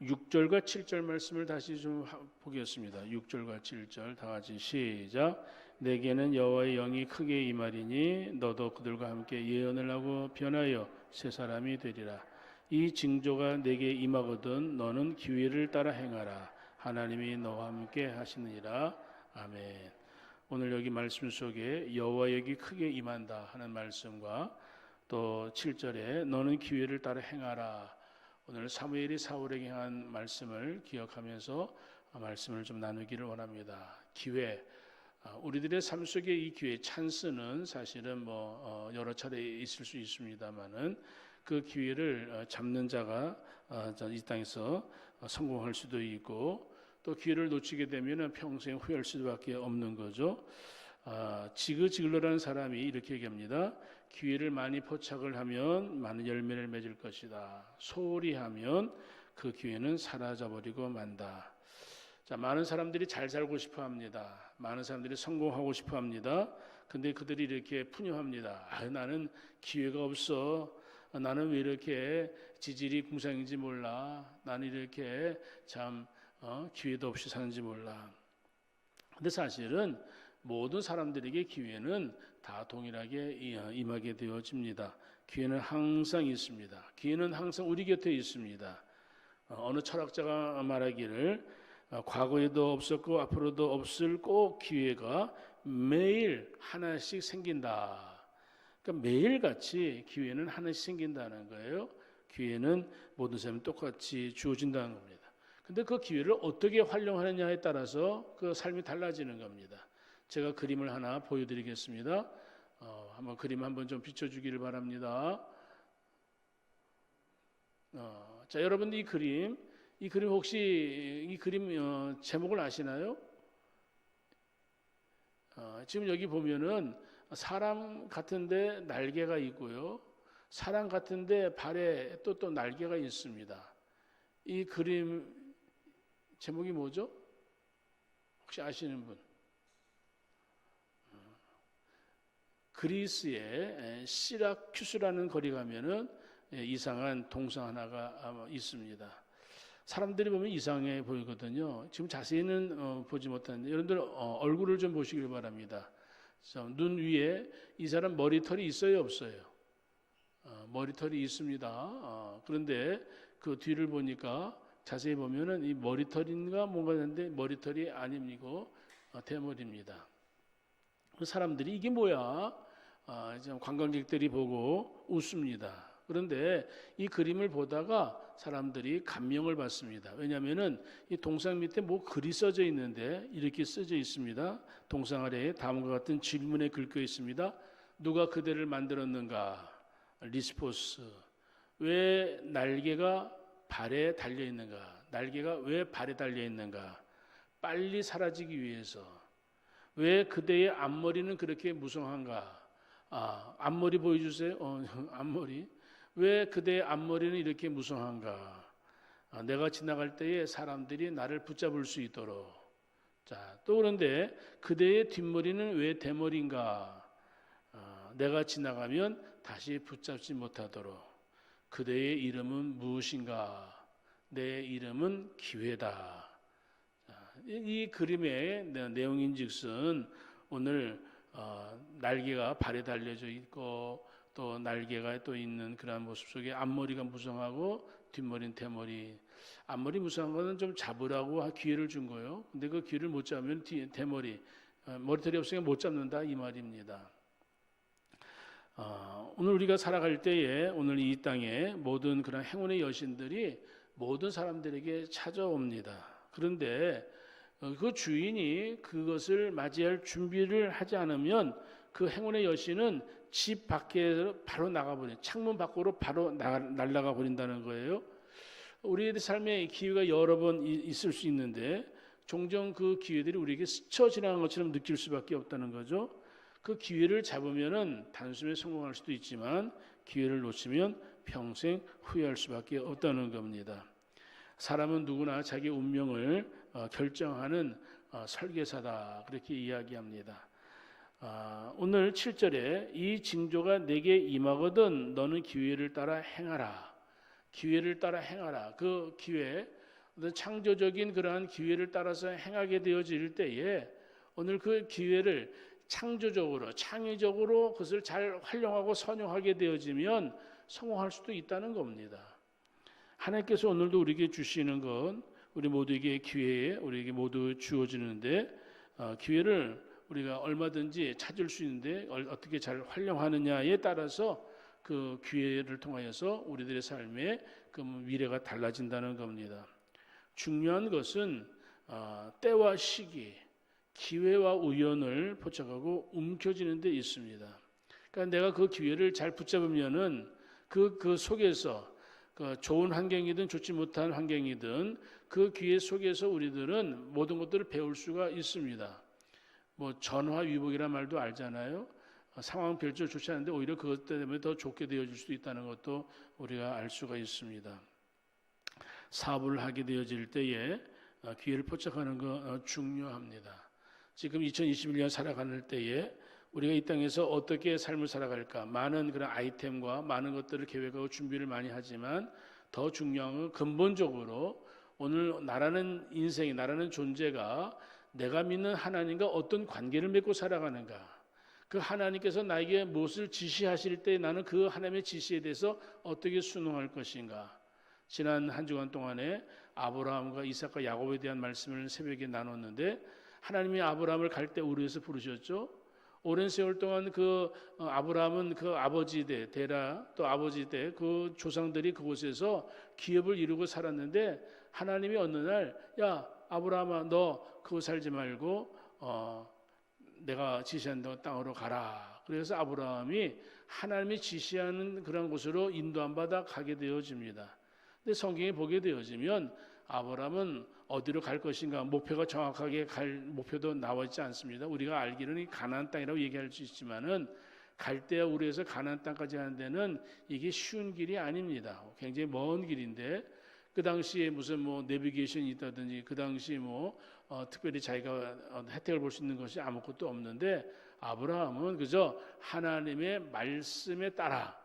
6절과 7절 말씀을 다시 좀 보겠습니다. 6절과 7절 다 같이 시작. 내게는 여호와의 영이 크게 임하리니 너도 그들과 함께 예언을 하고 변하여 새 사람이 되리라. 이 징조가 내게 임하거든 너는 기회를 따라 행하라. 하나님이 너와 함께 하시느니라. 아멘. 오늘 여기 말씀 속에 여호와의 영이 크게 임한다 하는 말씀과 또 7절에 너는 기회를 따라 행하라. 오늘 사무엘이 사울에게 한 말씀을 기억하면서 말씀을 좀 나누기를 원합니다. 기회, 우리들의 삶 속에 이 기회, 찬스는 사실은 여러 차례 있을 수 있습니다만은 그 기회를 잡는 자가 이 땅에서 성공할 수도 있고 또 기회를 놓치게 되면 평생 후회할 수밖에 없는 거죠. 지그지글러라는 사람이 이렇게 얘기합니다. 기회를 많이 포착을 하면 많은 열매를 맺을 것이다. 소홀히 하면 그 기회는 사라져버리고 만다. 자, 많은 사람들이 잘 살고 싶어 합니다. 많은 사람들이 성공하고 싶어 합니다. 근데 그들이 이렇게 푸념합니다. 나는 기회가 없어. 나는 왜 이렇게 지질이 궁상인지 몰라. 나는 이렇게 참 기회도 없이 사는지 몰라. 근데 사실은 모든 사람들에게 기회는 다 동일하게 임하게 되어집니다. 기회는 항상 있습니다. 기회는 항상 우리 곁에 있습니다. 어느 철학자가 말하기를 과거에도 없었고 앞으로도 없을 꼭 기회가 매일 하나씩 생긴다. 그러니까 매일같이 기회는 하나씩 생긴다는 거예요. 기회는 모든 사람이 똑같이 주어진다는 겁니다. 근데 그 기회를 어떻게 활용하느냐에 따라서 그 삶이 달라지는 겁니다. 제가 그림을 하나 보여드리겠습니다. 한번 그림 한번 좀 비춰주기를 바랍니다. 자, 여러분 이 그림 혹시 이 그림 제목을 아시나요? 지금 여기 보면은 사람 같은데 날개가 있고요. 사람 같은데 발에 또 날개가 있습니다. 이 그림 제목이 뭐죠? 혹시 아시는 분? 그리스의 시라큐스라는 거리 가면은 이상한 동상 하나가 있습니다. 사람들이 보면 이상해 보이거든요. 지금 자세히는 보지 못하는데 여러분들 얼굴을 좀 보시길 바랍니다. 눈 위에 이 사람 머리털이 있어요, 없어요? 머리털이 있습니다. 그런데 그 뒤를 보니까 자세히 보면은 이 머리털인가 뭔가 했는데 머리털이 아니고 대머리입니다. 사람들이 이게 뭐야? 관광객들이 보고 웃습니다. 그런데 이 그림을 보다가 사람들이 감명을 받습니다. 왜냐하면은 이 동상 밑에 뭐 글이 써져 있는데 이렇게 써져 있습니다. 동상 아래에 다음과 같은 질문에 긁혀 있습니다. 누가 그대를 만들었는가? 리스포스. 왜 날개가 발에 달려 있는가? 날개가 왜 발에 달려 있는가? 빨리 사라지기 위해서. 왜 그대의 앞머리는 그렇게 무성한가? 앞머리 보여주세요. 앞머리. 왜 그대의 앞머리는 이렇게 무성한가? 내가 지나갈 때에 사람들이 나를 붙잡을 수 있도록. 자, 또 그런데 그대의 뒷머리는 왜 대머리인가? 내가 지나가면 다시 붙잡지 못하도록. 그대의 이름은 무엇인가? 내 이름은 기회다. 이 그림의 내용인즉슨 오늘 날개가 발에 달려져 있고 또 날개가 또 있는 그러한 모습 속에 앞머리가 무성하고 뒷머리는 대머리. 앞머리 무성한 거는 좀 잡으라고 기회를 준 거예요. 근데 그 기회를 못 잡으면 대머리, 머리털이 없으니까 못 잡는다 이 말입니다. 오늘 우리가 살아갈 때에 오늘 이 땅에 모든 그런 행운의 여신들이 모든 사람들에게 찾아옵니다. 그런데 그 주인이 그것을 맞이할 준비를 하지 않으면 그 행운의 여신은 집 밖에 바로 나가버려, 창문 밖으로 바로 날아가 버린다는 거예요. 우리의 삶에 기회가 여러 번 있을 수 있는데 종종 그 기회들이 우리에게 스쳐 지나간 것처럼 느낄 수밖에 없다는 거죠. 그 기회를 잡으면은 단숨에 성공할 수도 있지만 기회를 놓치면 평생 후회할 수밖에 없다는 겁니다. 사람은 누구나 자기 운명을 결정하는 설계사다 그렇게 이야기합니다. 오늘 7절에 이 징조가 내게 임하거든 너는 기회를 따라 행하라. 기회를 따라 행하라. 그 기회 어떤 창조적인 그러한 기회를 따라서 행하게 되어질 때에 오늘 그 기회를 창조적으로 창의적으로 그것을 잘 활용하고 선용하게 되어지면 성공할 수도 있다는 겁니다. 하나님께서 오늘도 우리에게 주시는 건 우리 모두에게 기회에 우리에게 모두 주어지는데 기회를 우리가 얼마든지 찾을 수 있는데 어떻게 잘 활용하느냐에 따라서 그 기회를 통하여서 우리들의 삶의 그 미래가 달라진다는 겁니다. 중요한 것은 때와 시기, 기회와 우연을 포착하고 움켜쥐는 데 있습니다. 그러니까 내가 그 기회를 잘 붙잡으면은 그 속에서 그 좋은 환경이든 좋지 못한 환경이든 그 기회 속에서 우리들은 모든 것들을 배울 수가 있습니다. 뭐 전화위복이란 말도 알잖아요. 상황 별로 좋지 않은데 오히려 그것 때문에 더 좋게 되어질 수도 있다는 것도 우리가 알 수가 있습니다. 사업을 하게 되어질 때에 기회를 포착하는 거 중요합니다. 지금 2021년 살아가는 때에 우리가 이 땅에서 어떻게 삶을 살아갈까 많은 그런 아이템과 많은 것들을 계획하고 준비를 많이 하지만 더 중요한 건 근본적으로 오늘 나라는 인생이 나라는 존재가 내가 믿는 하나님과 어떤 관계를 맺고 살아가는가 그 하나님께서 나에게 무엇을 지시하실 때 나는 그 하나님의 지시에 대해서 어떻게 순응할 것인가. 지난 한 주간 동안에 아브라함과 이삭과 야곱에 대한 말씀을 새벽에 나눴는데 하나님이 아브라함을 갈대 우르에서 부르셨죠. 오랜 세월 동안 그 아브라함은 그 아버지 대 데라 또 아버지 대 그 조상들이 그곳에서 기업을 이루고 살았는데 하나님이 어느 날 야 아브라함아 너 그거 살지 말고 내가 지시한 땅으로 가라. 그래서 아브라함이 하나님이 지시하는 그런 곳으로 인도함 받아 가게 되어집니다. 근데 성경에 보게 되어지면 아브라함은 어디로 갈 것인가 목표가 정확하게 갈 목표도 나와 있지 않습니다. 우리가 알기로는 가나안 땅이라고 얘기할 수 있지만은 갈대아 우르에서 가나안 땅까지 가는 데는 이게 쉬운 길이 아닙니다. 굉장히 먼 길인데 그 당시에 무슨 뭐 내비게이션이 있다든지 그 당시 뭐 특별히 자기가 혜택을 볼 수 있는 것이 아무것도 없는데 아브라함은 그저 하나님의 말씀에 따라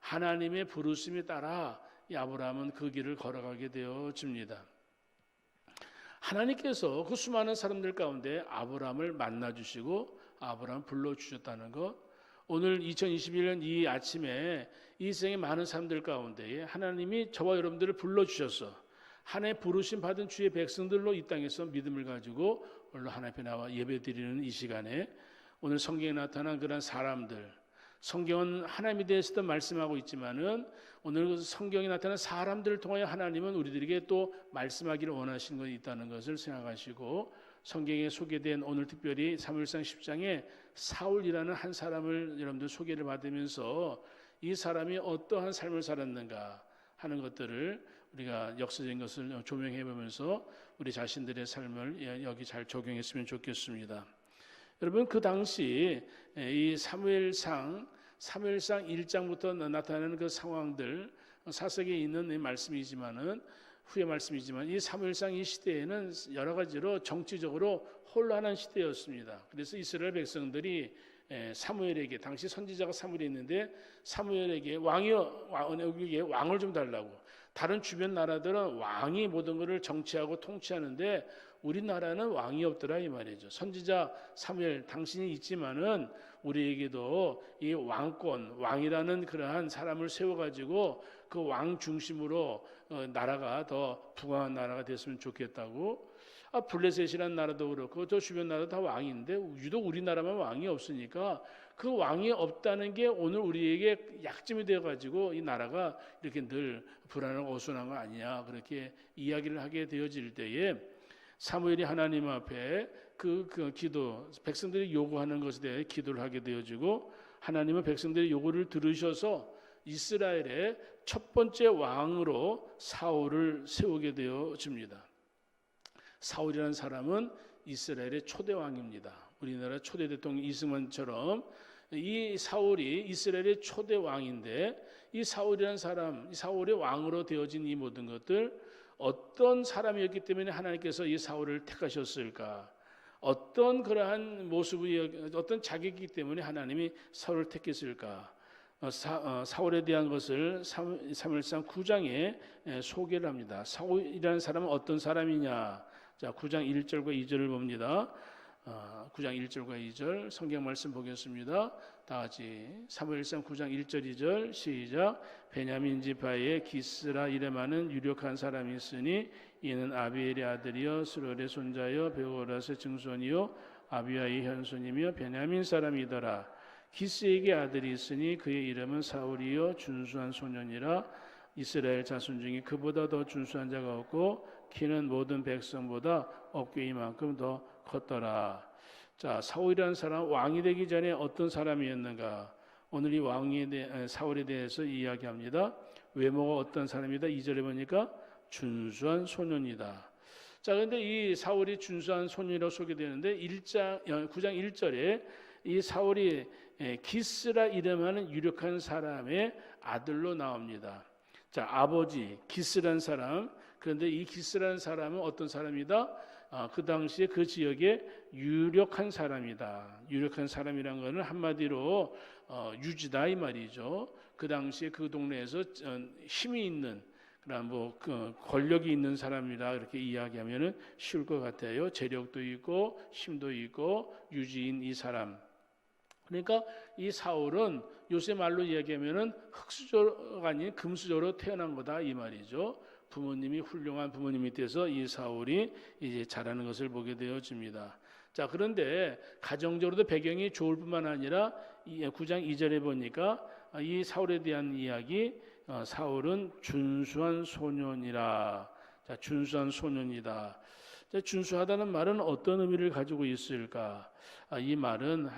하나님의 부르심에 따라 이 아브라함은 그 길을 걸어가게 되어집니다. 하나님께서 그 수많은 사람들 가운데 아브라함을 만나주시고 아브라함 불러주셨다는 것 오늘 2021년 이 아침에 이 세상의 많은 사람들 가운데 하나님이 저와 여러분들을 불러주셔서 하나님의 부르심 받은 주의 백성들로 이 땅에서 믿음을 가지고 오늘 하나님 앞에 나와 예배드리는 이 시간에 오늘 성경에 나타난 그런 사람들 성경은 하나님에 대해서도 말씀하고 있지만은 오늘 성경에 나타난 사람들을 통하여 하나님은 우리들에게 또 말씀하기를 원하시는 것이 있다는 것을 생각하시고 성경에 소개된 오늘 특별히 사무엘상 10장에 사울이라는 한 사람을 여러분들 소개를 받으면서 이 사람이 어떠한 삶을 살았는가 하는 것들을 우리가 역사적인 것을 조명해 보면서 우리 자신들의 삶을 여기 잘 적용했으면 좋겠습니다. 여러분 그 당시 이 사무엘상 1장부터 나타나는 그 상황들 사석에 있는 이 말씀이지만은 후의 말씀이지만 이 사무엘상 이 시대에는 여러 가지로 정치적으로 혼란한 시대였습니다. 그래서 이스라엘 백성들이 사무엘에게 당시 선지자가 사무엘이 있는데 사무엘에게 왕을 좀 달라고 다른 주변 나라들은 왕이 모든 것을 정치하고 통치하는데 우리나라는 왕이 없더라 이 말이죠. 선지자 사무엘 당신이 있지만은 우리에게도 이 왕이라는 그러한 사람을 세워가지고 그 왕 중심으로 나라가 더 부강한 나라가 됐으면 좋겠다고. 블레셋이라는 나라도 그렇고 저 주변 나라도 다 왕인데 유독 우리나라만 왕이 없으니까 그 왕이 없다는 게 오늘 우리에게 약점이 되어가지고 이 나라가 이렇게 늘 불안하고 어수선한 거 아니냐 그렇게 이야기를 하게 되어질 때에 사무엘이 하나님 앞에 그 기도 백성들이 요구하는 것에 대해 기도를 하게 되어지고 하나님은 백성들의 요구를 들으셔서 이스라엘의 첫 번째 왕으로 사울을 세우게 되어집니다. 사울이라는 사람은 이스라엘의 초대 왕입니다. 우리나라 초대 대통령 이승만처럼 이 사울이 이스라엘의 초대 왕인데 이 사울이라는 사람, 이 사울의 왕으로 되어진 이 모든 것들 어떤 사람이었기 때문에 하나님께서 이 사울을 택하셨을까? 어떤 그러한 모습이 어떤 자격이기 때문에 하나님이 사울을 택했을까? 사울에 대한 것을 사무엘상 9장에 소개를 합니다. 사울이라는 사람은 어떤 사람이냐? 자, 9장 1절과 2절을 봅니다. 9장 1절과 2절 성경 말씀 보겠습니다. 다 같이 사무엘상 9장 1절 2절 시작. 베냐민 지파에 기스라 이름하는 유력한 사람이 있으니 이는 아비엘의 아들이요 스롤의 손자요 베오라스의 증손이요 아비아의 현손이며 베냐민 사람이더라. 기스에게 아들이 있으니 그의 이름은 사울이요 준수한 소년이라. 이스라엘 자손 중에 그보다 더 준수한 자가 없고 키는 모든 백성보다 어깨 이만큼 더 컸더라. 자, 사울이라는 사람 왕이 되기 전에 어떤 사람이었는가? 오늘 이 사울에 대해서 이야기합니다. 외모가 어떤 사람이다? 2절에 보니까 준수한 소년이다. 자, 그런데 이 사울이 준수한 소년이라고 소개되는데 9장 1절에 이 사울이 기스라 이름하는 유력한 사람의 아들로 나옵니다. 자, 아버지 기스라는 사람. 그런데 이 기스라는 사람은 어떤 사람이다? 그 당시에 그 지역에 유력한 사람이다. 유력한 사람이란 것은 한마디로 유지다 이 말이죠. 그 당시에 그 동네에서 힘이 있는 그런 권력이 있는 사람이라 그렇게 이야기하면은 쉬울 것 같아요. 재력도 있고 힘도 있고 유지인 이 사람. 그러니까 이 사울은 요새 말로 이야기하면은 흙수저가 아닌 금수저로 태어난 거다 이 말이죠. 부모님이 훌륭한 부모님이 돼서 이 사울이 이제 자라는 것을 보게 되어집니다. 자, 그런데 가정적으로도 배경이 좋을 뿐만 아니라 9장 2절에 보니까 이 사울에 대한 이야기, 사울은 준수한 소년이라. 자, 준수한 소년이다. 자, 준수하다는 말은 어떤 의미를 가지고 있을까? 이 말은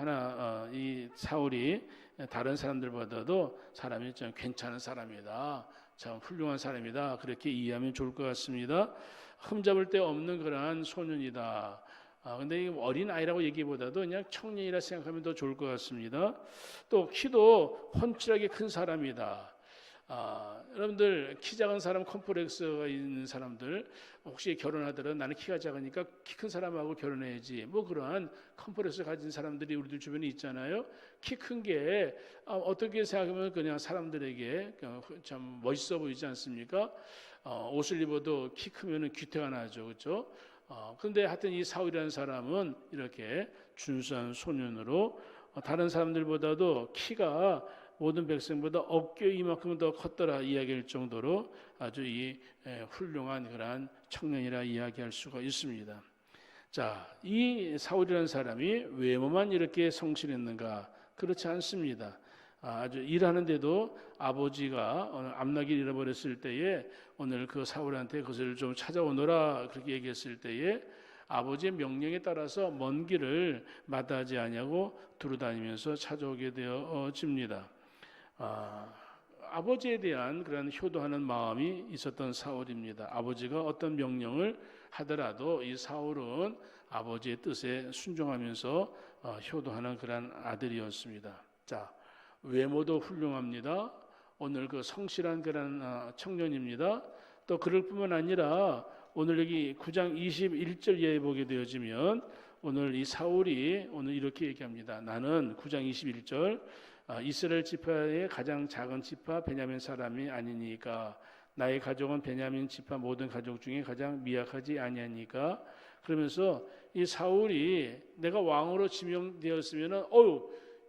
이 사울이 다른 사람들보다도 사람이 좀 괜찮은 사람이다. 참 훌륭한 사람이다. 그렇게 이해하면 좋을 것 같습니다. 흠잡을 데 없는 그러한 소년이다. 근데 이 어린 아이라고 얘기보다도 그냥 청년이라 생각하면 더 좋을 것 같습니다. 또 키도 훤칠하게 큰 사람이다. 여러분들 키 작은 사람 컴플렉스가 있는 사람들 혹시 결혼하더라도 나는 키가 작으니까 키 큰 사람하고 결혼해야지 그러한 컴플렉스 가진 사람들이 우리들 주변에 있잖아요. 키 큰 게 어떻게 생각하면 그냥 사람들에게 참 멋있어 보이지 않습니까? 옷을 입어도 키 크면은 귀태가 나죠, 그렇죠? 그런데 하여튼 이 사울이라는 사람은 이렇게 준수한 소년으로 다른 사람들보다도 키가 모든 백성보다 어깨 이만큼 더 컸더라 이야기할 정도로 아주 훌륭한 그러한 청년이라 이야기할 수가 있습니다. 자, 이 사울이라는 사람이 외모만 이렇게 성실했는가? 그렇지 않습니다. 아주 일하는데도 아버지가 암나기를 잃어버렸을 때에 오늘 그 사울한테 그것을 좀 찾아오너라 그렇게 얘기했을 때에 아버지의 명령에 따라서 먼 길을 마다하지 아니하고 두루다니면서 찾아오게 되어집니다. 아버지에 대한 그런 효도하는 마음이 있었던 사울입니다. 아버지가 어떤 명령을 하더라도 이 사울은 아버지의 뜻에 순종하면서 효도하는 그런 아들이었습니다. 자, 외모도 훌륭합니다. 오늘 그 성실한 그런 청년입니다. 또 그럴 뿐만 아니라 오늘 여기 9장 21절 예에 보게 되어지면 오늘 이 사울이 오늘 이렇게 얘기합니다. 나는 9장 21절 이스라엘 지파의 가장 작은 지파 베냐민 사람이 아니니까 나의 가족은 베냐민 지파 모든 가족 중에 가장 미약하지 아니하니까 그러면서 이 사울이 내가 왕으로 지명되었으면은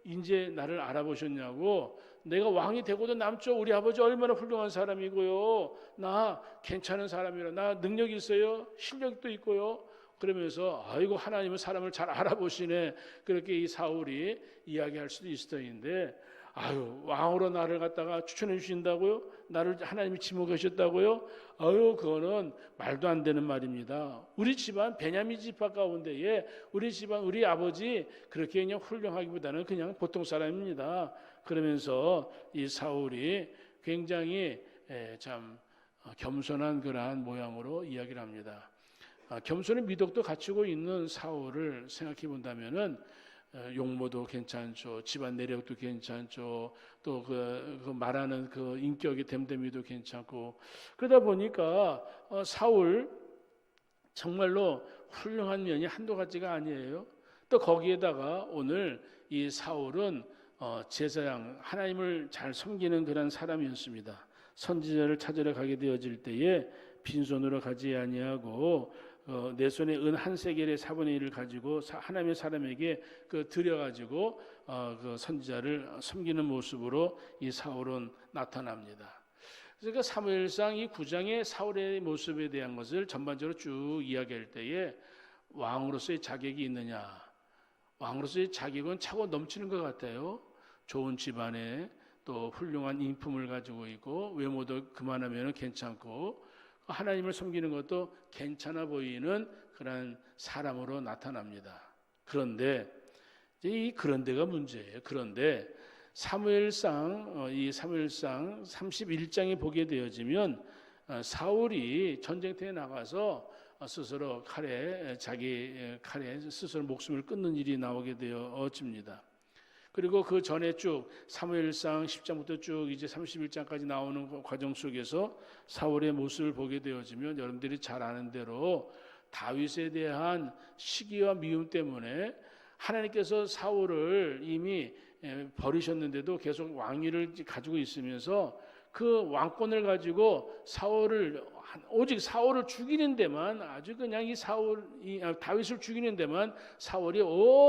이제 나를 알아보셨냐고 내가 왕이 되고도 남죠. 우리 아버지 얼마나 훌륭한 사람이고요. 나 괜찮은 사람이라 나 능력 있어요. 실력도 있고요. 그러면서 아이고 하나님은 사람을 잘 알아보시네. 그렇게 이 사울이 이야기할 수도 있을 터인데 왕으로 나를 갖다가 추천해 주신다고요? 나를 하나님이 지목하셨다고요? 그거는 말도 안 되는 말입니다. 우리 집안 베냐민 지파 가운데에 우리 집안 우리 아버지 그렇게 그냥 훌륭하기보다는 그냥 보통 사람입니다. 그러면서 이 사울이 굉장히 참 겸손한 그러한 모양으로 이야기를 합니다. 겸손의 미덕도 갖추고 있는 사울을 생각해 본다면은 용모도 괜찮죠, 집안 내력도 괜찮죠, 또 그 말하는 그 인격의 됨됨이도 괜찮고 그러다 보니까 사울 정말로 훌륭한 면이 한두 가지가 아니에요. 또 거기에다가 오늘 이 사울은 제사장 하나님을 잘 섬기는 그런 사람이었습니다. 선지자를 찾으러 가게 되어질 때에 빈손으로 가지 아니하고 내 손에 은 한 세겔의 4분의 1을 가지고 하나님의 사람에게 드려가지고 그 선지자를 섬기는 모습으로 이 사울은 나타납니다. 그러니까 사무엘상 이 9장의 사울의 모습에 대한 것을 전반적으로 쭉 이야기할 때에 왕으로서의 자격이 있느냐, 왕으로서의 자격은 차고 넘치는 것 같아요. 좋은 집안에 또 훌륭한 인품을 가지고 있고 외모도 그만하면 괜찮고 하나님을 섬기는 것도 괜찮아 보이는 그런 사람으로 나타납니다. 그런데 이 그런데가 문제예요. 그런데 사무엘상 31장에 보게 되어지면 사울이 전쟁터에 나가서 스스로 자기 칼에 스스로 목숨을 끊는 일이 나오게 되어집니다. 그리고 그 전에 쭉 사무엘상 10장부터 쭉 이제 31장까지 나오는 과정 속에서 사울의 모습을 보게 되어지면 여러분들이 잘 아는 대로 다윗에 대한 시기와 미움 때문에 하나님께서 사울을 이미 버리셨는데도 계속 왕위를 가지고 있으면서 그 왕권을 가지고 오직 사울을 죽이는 데만 아주 그냥 다윗을 죽이는 데만 사울이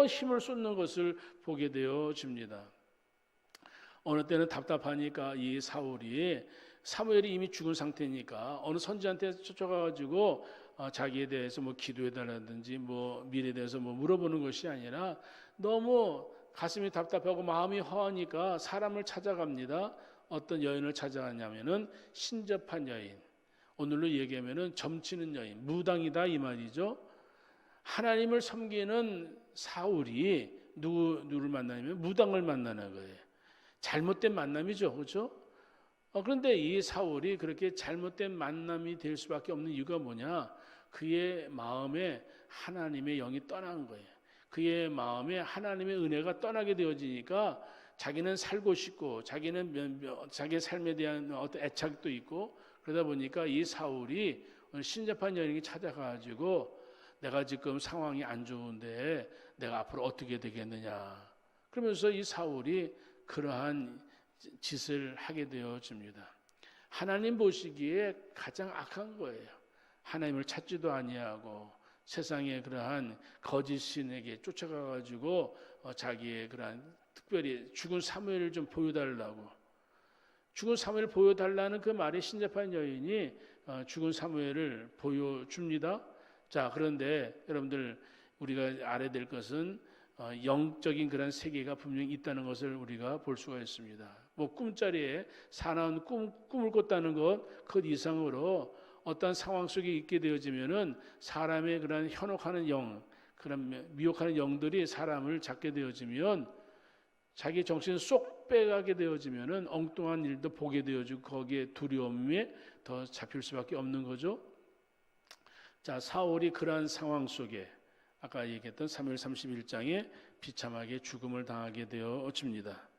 힘을 쏟는 것을 보게 되어집니다. 어느 때는 답답하니까 이 사무엘이 이미 죽은 상태니까 어느 선지자한테 쫓아가가지고 자기에 대해서 기도해달라든지 미래에 대해서 물어보는 것이 아니라 너무 가슴이 답답하고 마음이 허하니까 사람을 찾아갑니다. 어떤 여인을 찾아가냐면은 신접한 여인, 오늘로 얘기하면은 점치는 여인, 무당이다 이 말이죠. 하나님을 섬기는 사울이 누구를 만나냐면 무당을 만나는 거예요. 잘못된 만남이죠, 그렇죠? 그런데 이 사울이 그렇게 잘못된 만남이 될 수밖에 없는 이유가 뭐냐? 그의 마음에 하나님의 영이 떠난 거예요. 그의 마음에 하나님의 은혜가 떠나게 되어지니까 자기는 살고 싶고 자기는 자기의 삶에 대한 어떤 애착도 있고 그러다 보니까 이 사울이 신접한 여인에게 찾아가가지고 내가 지금 상황이 안 좋은데 내가 앞으로 어떻게 되겠느냐 그러면서 이 사울이 그러한 짓을 하게 되어집니다. 하나님 보시기에 가장 악한 거예요. 하나님을 찾지도 아니하고 세상의 그러한 거짓 신에게 쫓아가가지고 자기의 그러한 특별히 죽은 사무엘을 좀 보여달라고 죽은 사무엘을 보여달라는 그 말에 신접한 여인이 죽은 사무엘을 보여줍니다. 자, 그런데 여러분들 우리가 알아야 될 것은 영적인 그런 세계가 분명히 있다는 것을 우리가 볼 수가 있습니다. 꿈자리에 사나운 꿈을 꿨다는 것, 그 이상으로 어떤 상황 속에 있게 되어지면은 사람의 그런 현혹하는 영, 그런 미혹하는 영들이 사람을 잡게 되어지면 자기 정신을 쏙 빼가게 되어지면은 엉뚱한 일도 보게 되어지고 거기에 두려움에 더 잡힐 수밖에 없는 거죠. 자, 사울이 그러한 상황 속에 아까 얘기했던 사무엘 31장에 비참하게 죽음을 당하게 되어집니다.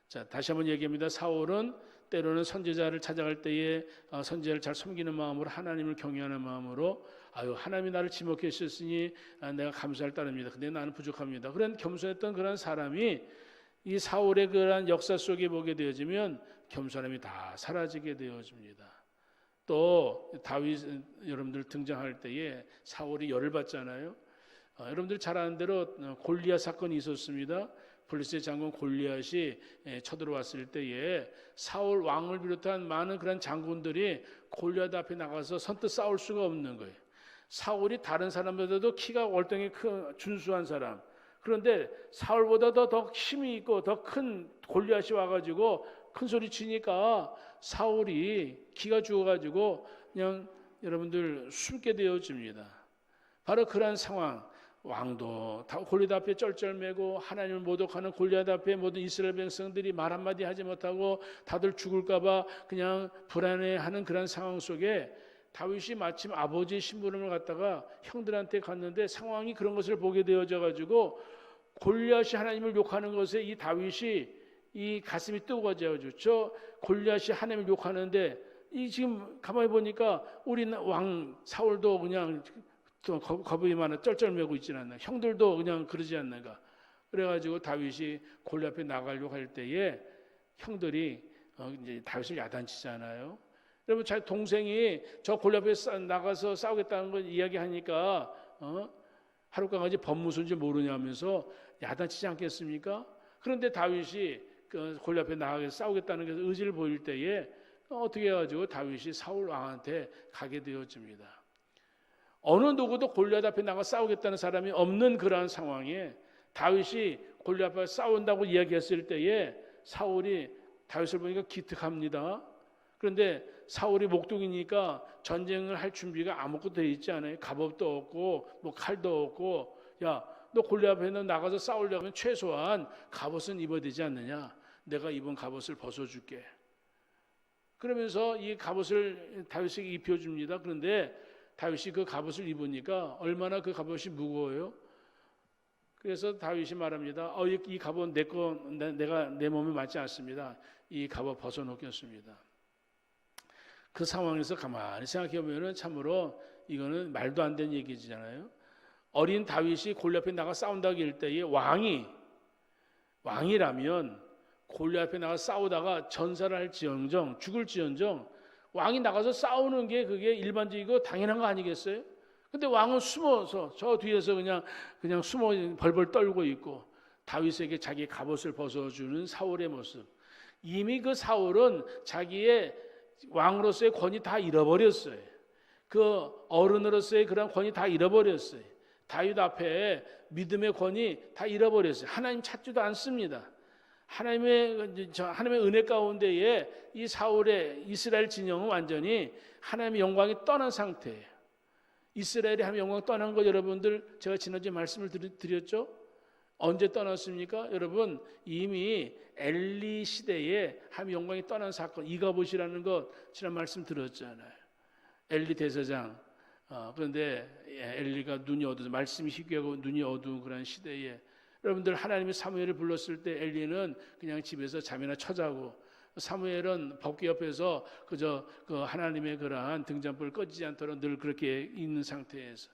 자, 다시 한번 얘기합니다. 사울은 때로는 선지자를 찾아갈 때에 선지자를 잘 섬기는 마음으로 하나님을 경외하는 마음으로 하나님이 나를 지목해 주셨으니 내가 감사할 따름입니다. 근데 나는 부족합니다. 그런 겸손했던 그런 사람이 이 사울의 그러한 역사 속에 보게 되어지면 겸손함이 다 사라지게 되어집니다. 또 다윗 여러분들 등장할 때에 사울이 열을 받잖아요. 여러분들 잘 아는 대로 골리앗 사건이 있었습니다. 블레셋 장군 골리앗이 쳐들어왔을 때에 사울 왕을 비롯한 많은 그런 장군들이 골리앗 앞에 나가서 선뜻 싸울 수가 없는 거예요. 사울이 다른 사람보다도 키가 월등히 큰 준수한 사람. 그런데 사울보다도 더 힘이 있고 더 큰 골리앗이 와가지고 큰 소리 치니까 사울이 기가 죽어가지고 그냥 여러분들 숨게 되어집니다. 바로 그런 상황. 왕도 골리앗 앞에 쩔쩔매고 하나님을 모독하는 골리앗 앞에 모든 이스라엘 백성들이 말 한마디 하지 못하고 다들 죽을까 봐 그냥 불안해하는 그런 상황 속에 다윗이 마침 아버지의 심부름을 갖다가 형들한테 갔는데 상황이 그런 것을 보게 되어져 가지고 골리앗이 하나님을 욕하는 것에 이 다윗이 이 가슴이 뜨거워져요. 저 골리앗이 하나님을 욕하는데 이 지금 가만히 보니까 우리 왕 사울도 그냥 또 겁이 많아 쩔쩔매고 있지는 않나. 형들도 그냥 그러지 않는가. 그래가지고 다윗이 골리앗 앞에 나가려고 할 때에 형들이 이제 다윗을 야단치잖아요. 여러분, 자기 동생이 저 골리앗 앞에 나가서 싸우겠다는 걸 이야기하니까 하룻강아지 법무서인지 모르냐면서 야단치지 않겠습니까? 그런데 다윗이 그 골리앗 앞에 나가서 싸우겠다는 게 의지를 보일 때에 어떻게 해가지고 다윗이 사울 왕한테 가게 되어집니다. 어느 누구도 골리앗 앞에 나가 싸우겠다는 사람이 없는 그러한 상황에 다윗이 골리앗 앞에 싸운다고 이야기했을 때에 사울이 다윗을 보니까 기특합니다. 그런데 사울이 목동이니까 전쟁을 할 준비가 아무것도 돼 있지 않아요. 갑옷도 없고 뭐 칼도 없고, 야, 너 골리앗 앞에 나가서 싸우려면 최소한 갑옷은 입어야 되지 않느냐? 내가 입은 갑옷을 벗어줄게. 그러면서 이 갑옷을 다윗에게 입혀줍니다. 그런데 다윗이 그 갑옷을 입으니까 얼마나 그 갑옷이 무거워요. 그래서 다윗이 말합니다. 이 갑옷 내가 내 몸에 맞지 않습니다. 이 갑옷 벗어놓겠습니다. 그 상황에서 가만히 생각해 보면은 참으로 이거는 말도 안 되는 얘기잖아요. 어린 다윗이 골리앗 앞에 나가 싸운다고 할 때에 왕이라면 골리앗 앞에 나가 싸우다가 전사를 할지언정, 죽을지언정 왕이 나가서 싸우는 게 그게 일반적이고 당연한 거 아니겠어요? 근데 왕은 숨어서 저 뒤에서 그냥 숨어 벌벌 떨고 있고 다윗에게 자기 갑옷을 벗어주는 사울의 모습. 이미 그 사울은 자기의 왕으로서의 권위 다 잃어버렸어요. 그 어른으로서의 그런 권위 다 잃어버렸어요. 다윗 앞에 믿음의 권위 다 잃어버렸어요. 하나님 찾지도 않습니다. 하나님의 은혜 가운데에 이 사울의 이스라엘 진영은 완전히 하나님의 영광이 떠난 상태예요. 이스라엘이 하나님의 영광이 떠난 거 여러분들 제가 지난주에 말씀을 드렸죠? 언제 떠났습니까? 여러분, 이미 엘리 시대에 하나님의 영광이 떠난 사건, 이가봇이라는 것 지난 말씀 들었잖아요. 엘리 대제사장. 그런데 엘리가 눈이 어두워서 말씀이 희귀하고 눈이 어두운 그런 시대에 여러분들 하나님이 사무엘을 불렀을 때 엘리는 그냥 집에서 잠이나 쳐자고 사무엘은 법궤 옆에서 그저 그 하나님의 그러한 등잔불을 꺼지지 않도록 늘 그렇게 있는 상태에서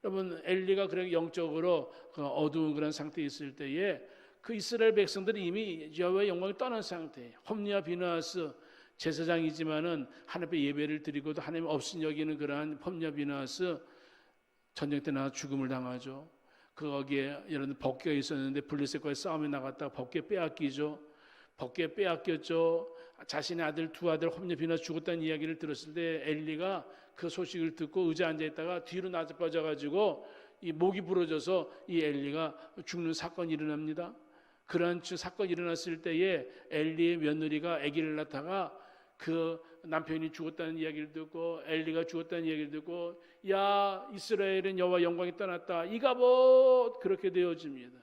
여러분 엘리가 그렇게 영적으로 그 어두운 그런 상태에 있을 때에 그 이스라엘 백성들이 이미 여호와의 영광이 떠난 상태예요. 홈리와 비나하스 제사장이지만은 하나님 앞에 예배를 드리고도 하나님 없인 여기는 그러한 홈리와 비나하스 전쟁 때 나가 죽음을 당하죠. 거기에 여러분 법궤가 있었는데 블레셋과의 싸움에 나갔다가 법궤 빼앗기죠. 법궤 빼앗겼죠. 자신의 아들 두 아들 홈리 비나하스 죽었다는 이야기를 들었을 때 엘리가 그 소식을 듣고 의자에 앉아 있다가 뒤로 나자빠져가지고 이 목이 부러져서 이 엘리가 죽는 사건이 일어납니다. 그런 사건이 일어났을 때에 엘리의 며느리가 아기를 낳다가 그 남편이 죽었다는 이야기를 듣고 엘리가 죽었다는 이야기를 듣고 야 이스라엘은 여호와 영광이 떠났다 이가봇 그렇게 되어집니다.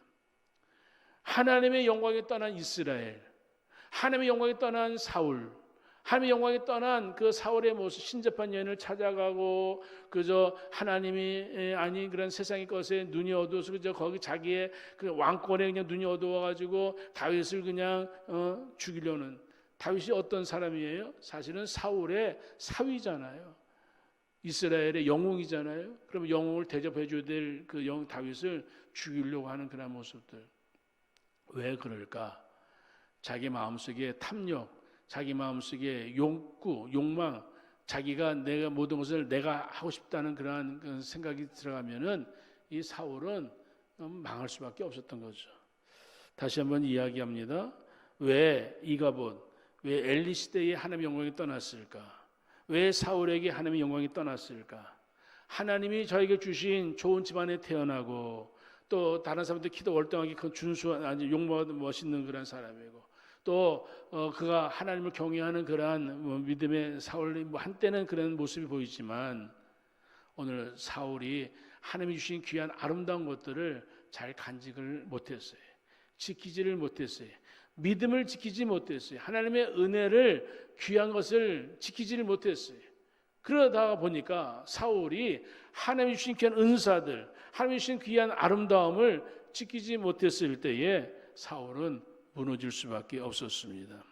하나님의 영광이 떠난 이스라엘, 하나님의 영광이 떠난 사울, 하나님의 영광이 떠난 그 사울의 모습, 신접한 여인을 찾아가고 그저 하나님이 아닌 그런 세상의 것에 눈이 어두워서 그저 거기 자기의 그 왕권에 그냥 눈이 어두워가지고 다윗을 그냥 죽이려는 다윗이 어떤 사람이에요? 사실은 사울의 사위잖아요. 이스라엘의 영웅이잖아요. 그러면 영웅을 대접해줘야 될 그 다윗을 죽이려고 하는 그런 모습들. 왜 그럴까? 자기 마음속에 탐욕, 자기 마음속에 욕구, 욕망, 자기가 내가 모든 것을 내가 하고 싶다는 그러한 생각이 들어가면은 이 사울은 망할 수밖에 없었던 거죠. 다시 한번 이야기합니다. 왜 이가봇, 왜 엘리 시대에 하나님의 영광이 떠났을까? 왜 사울에게 하나님의 영광이 떠났을까? 하나님이 저에게 주신 좋은 집안에 태어나고 또 다른 사람들 키도 월등하게 큰 준수한 아주 용모하고 멋있는 그런 사람이고 또 그가 하나님을 경외하는 그러한 믿음의 사울이 한때는 그런 모습이 보이지만 오늘 사울이 하나님이 주신 귀한 아름다운 것들을 잘 간직을 못했어요. 지키지를 못했어요. 믿음을 지키지 못했어요. 하나님의 은혜를 귀한 것을 지키지를 못했어요. 그러다 보니까 사울이 하나님이 주신 귀한 은사들, 하나님이 주신 귀한 아름다움을 지키지 못했을 때에 사울은 무너질 수밖에 없었습니다.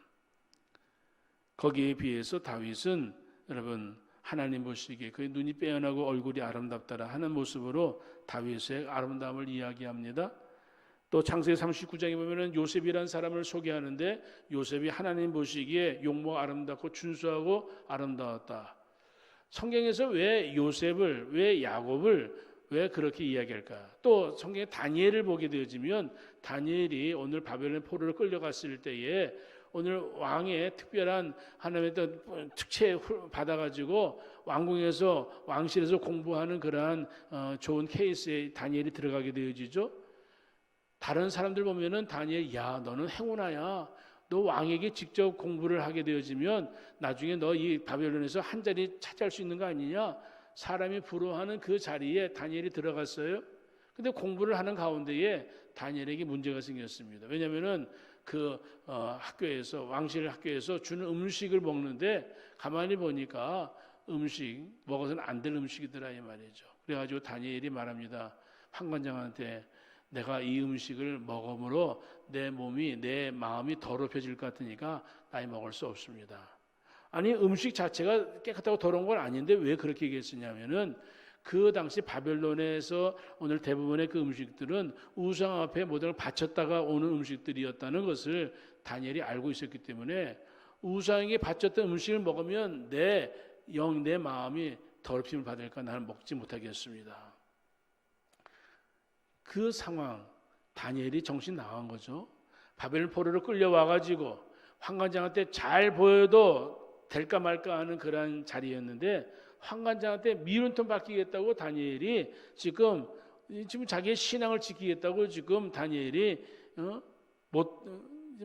거기에 비해서 다윗은 여러분 하나님 보시기에 그의 눈이 빼어나고 얼굴이 아름답다라 하는 모습으로 다윗의 아름다움을 이야기합니다. 또 창세기 39장에 보면은 요셉이라는 사람을 소개하는데 요셉이 하나님 보시기에 용모가 아름답고 준수하고 아름다웠다. 성경에서 왜 요셉을, 왜 야곱을 왜 그렇게 이야기할까? 또 성경에 다니엘을 보게 되어지면 다니엘이 오늘 바벨론 포로로 끌려갔을 때에 오늘 왕의 특별한 하나님의 특채 받아가지고 왕궁에서 왕실에서 공부하는 그러한 좋은 케이스에 다니엘이 들어가게 되어지죠. 다른 사람들 보면은 다니엘, 야 너는 행운아야. 너 왕에게 직접 공부를 하게 되어지면 나중에 너 이 바벨론에서 한 자리 차지할 수 있는 거 아니냐? 사람이 부러워하는 그 자리에 다니엘이 들어갔어요. 근데 공부를 하는 가운데에 다니엘에게 문제가 생겼습니다. 왜냐하면은 그 학교에서 왕실 학교에서 주는 음식을 먹는데 가만히 보니까 음식 먹어서는 안 될 음식이더라 이 말이죠. 그래가지고 다니엘이 말합니다. 환관장한테 내가 이 음식을 먹음으로 내 몸이 내 마음이 더럽혀질 것 같으니까 나이 먹을 수 없습니다. 아니 음식 자체가 깨끗하고 더러운 건 아닌데 왜 그렇게 얘기했느냐면은 그 당시 바벨론에서 오늘 대부분의 그 음식들은 우상 앞에 모든 걸 바쳤다가 오는 음식들이었다는 것을 다니엘이 알고 있었기 때문에 우상에게 바쳤던 음식을 먹으면 내 영, 내 마음이 더럽힘을 받을까 나는 먹지 못하겠습니다. 그 상황 다니엘이 정신 나간 거죠. 바벨론 포로로 끌려와가지고 환관장한테 잘 보여도 될까 말까 하는 그런 자리였는데 환관장한테 미운털 박히겠다고 다니엘이 지금 자기의 신앙을 지키겠다고 지금 다니엘이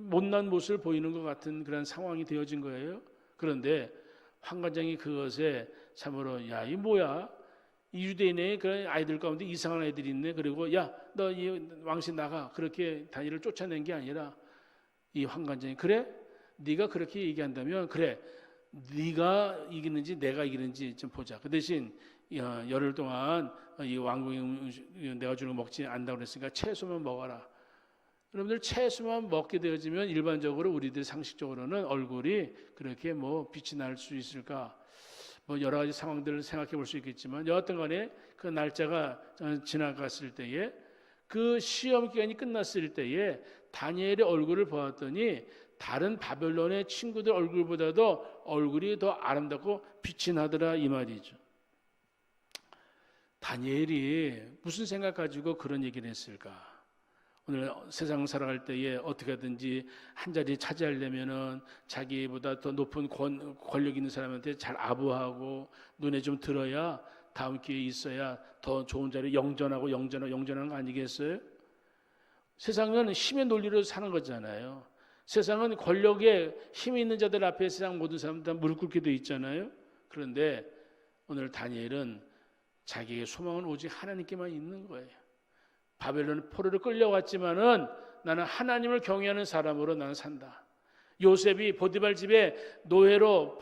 못난 모습을 보이는 것 같은 그런 상황이 되어진 거예요. 그런데 환관장이 그것에 참으로 야, 이 뭐야? 이 유대인의 그런 아이들 가운데 이상한 아이들이 있네. 그리고 야, 너 이 왕실 나가. 그렇게 다니엘을 쫓아낸 게 아니라 이 환관장이 그래? 네가 그렇게 얘기한다면 그래. 네가 이기는지 내가 이기는지 좀 보자. 그 대신 열흘 동안 이 왕궁의 음식 내가 주는 거 먹지 않는다고 그랬으니까 채소만 먹어라. 여러분들 채소만 먹게 되어지면 일반적으로 우리들 상식적으로는 얼굴이 그렇게 뭐 빛이 날 수 있을까? 뭐 여러 가지 상황들을 생각해 볼 수 있겠지만 여하튼 간에 그 날짜가 지나갔을 때에 그 시험 기간이 끝났을 때에 다니엘의 얼굴을 보았더니 다른 바벨론의 친구들 얼굴보다도 얼굴이 더 아름답고 빛이 나더라 이 말이죠. 다니엘이 무슨 생각 가지고 그런 얘기를 했을까? 오늘 세상 살아갈 때에 어떻게 하든지 한 자리 차지하려면은 자기보다 더 높은 권력 있는 사람한테 잘 아부하고 눈에 좀 들어야 다음 기회에 있어야 더 좋은 자리 영전하는 거 아니겠어요? 세상은 힘의 논리로 사는 거잖아요. 세상은 권력에 힘이 있는 자들 앞에 세상 모든 사람들 다 무릎 꿇게 돼 있잖아요. 그런데 오늘 다니엘은 자기의 소망은 오직 하나님께만 있는 거예요. 바벨론 포로로 끌려왔지만은 나는 하나님을 경외하는 사람으로 나는 산다. 요셉이 보디발 집에 노예로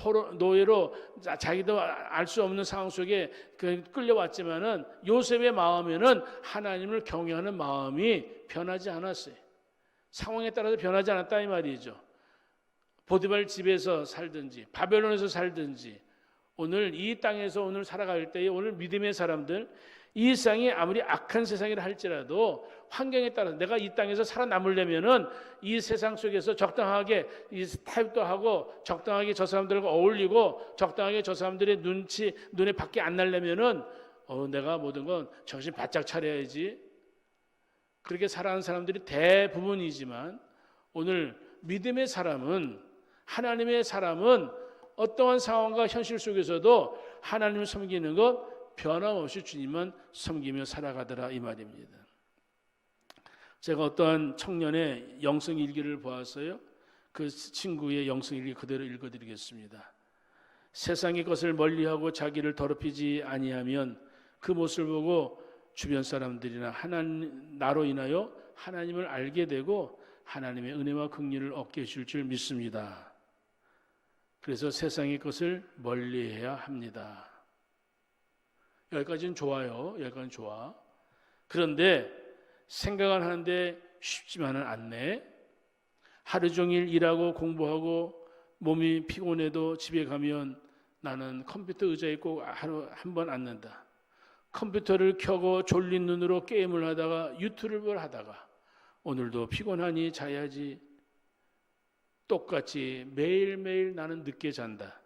자기도 알 수 없는 상황 속에 끌려왔지만은 요셉의 마음에는 하나님을 경외하는 마음이 변하지 않았어요. 상황에 따라서 변하지 않았다 이 말이죠. 보디발 집에서 살든지 바벨론에서 살든지 오늘 이 땅에서 오늘 살아갈 때에 오늘 믿음의 사람들 이 세상이 아무리 악한 세상이라 할지라도 환경에 따라서 내가 이 땅에서 살아남으려면은 이 세상 속에서 적당하게 이 타협도 하고 적당하게 저 사람들과 어울리고 적당하게 저 사람들의 눈에 밖에 안 나려면은 내가 모든 건 정신 바짝 차려야지. 그렇게 살아가는 사람들이 대부분이지만 오늘 믿음의 사람은 하나님의 사람은 어떠한 상황과 현실 속에서도 하나님을 섬기는 것 변함없이 주님만 섬기며 살아가더라 이 말입니다. 제가 어떠한 청년의 영성 일기를 보았어요. 그 친구의 영성 일기 그대로 읽어드리겠습니다. 세상의 것을 멀리하고 자기를 더럽히지 아니하면 그 모습을 보고 주변 사람들이나 나로 인하여 하나님을 알게 되고 하나님의 은혜와 긍휼을 얻게 해줄 줄 믿습니다. 그래서 세상의 것을 멀리해야 합니다. 여기까지는 좋아요. 여기까지는 좋아. 그런데 생각을 하는데 쉽지만은 않네. 하루 종일 일하고 공부하고 몸이 피곤해도 집에 가면 나는 컴퓨터 의자에 꼭 하루 한 번 앉는다. 컴퓨터를 켜고 졸린 눈으로 게임을 하다가 유튜브를 하다가 오늘도 피곤하니 자야지. 똑같이 매일매일 나는 늦게 잔다.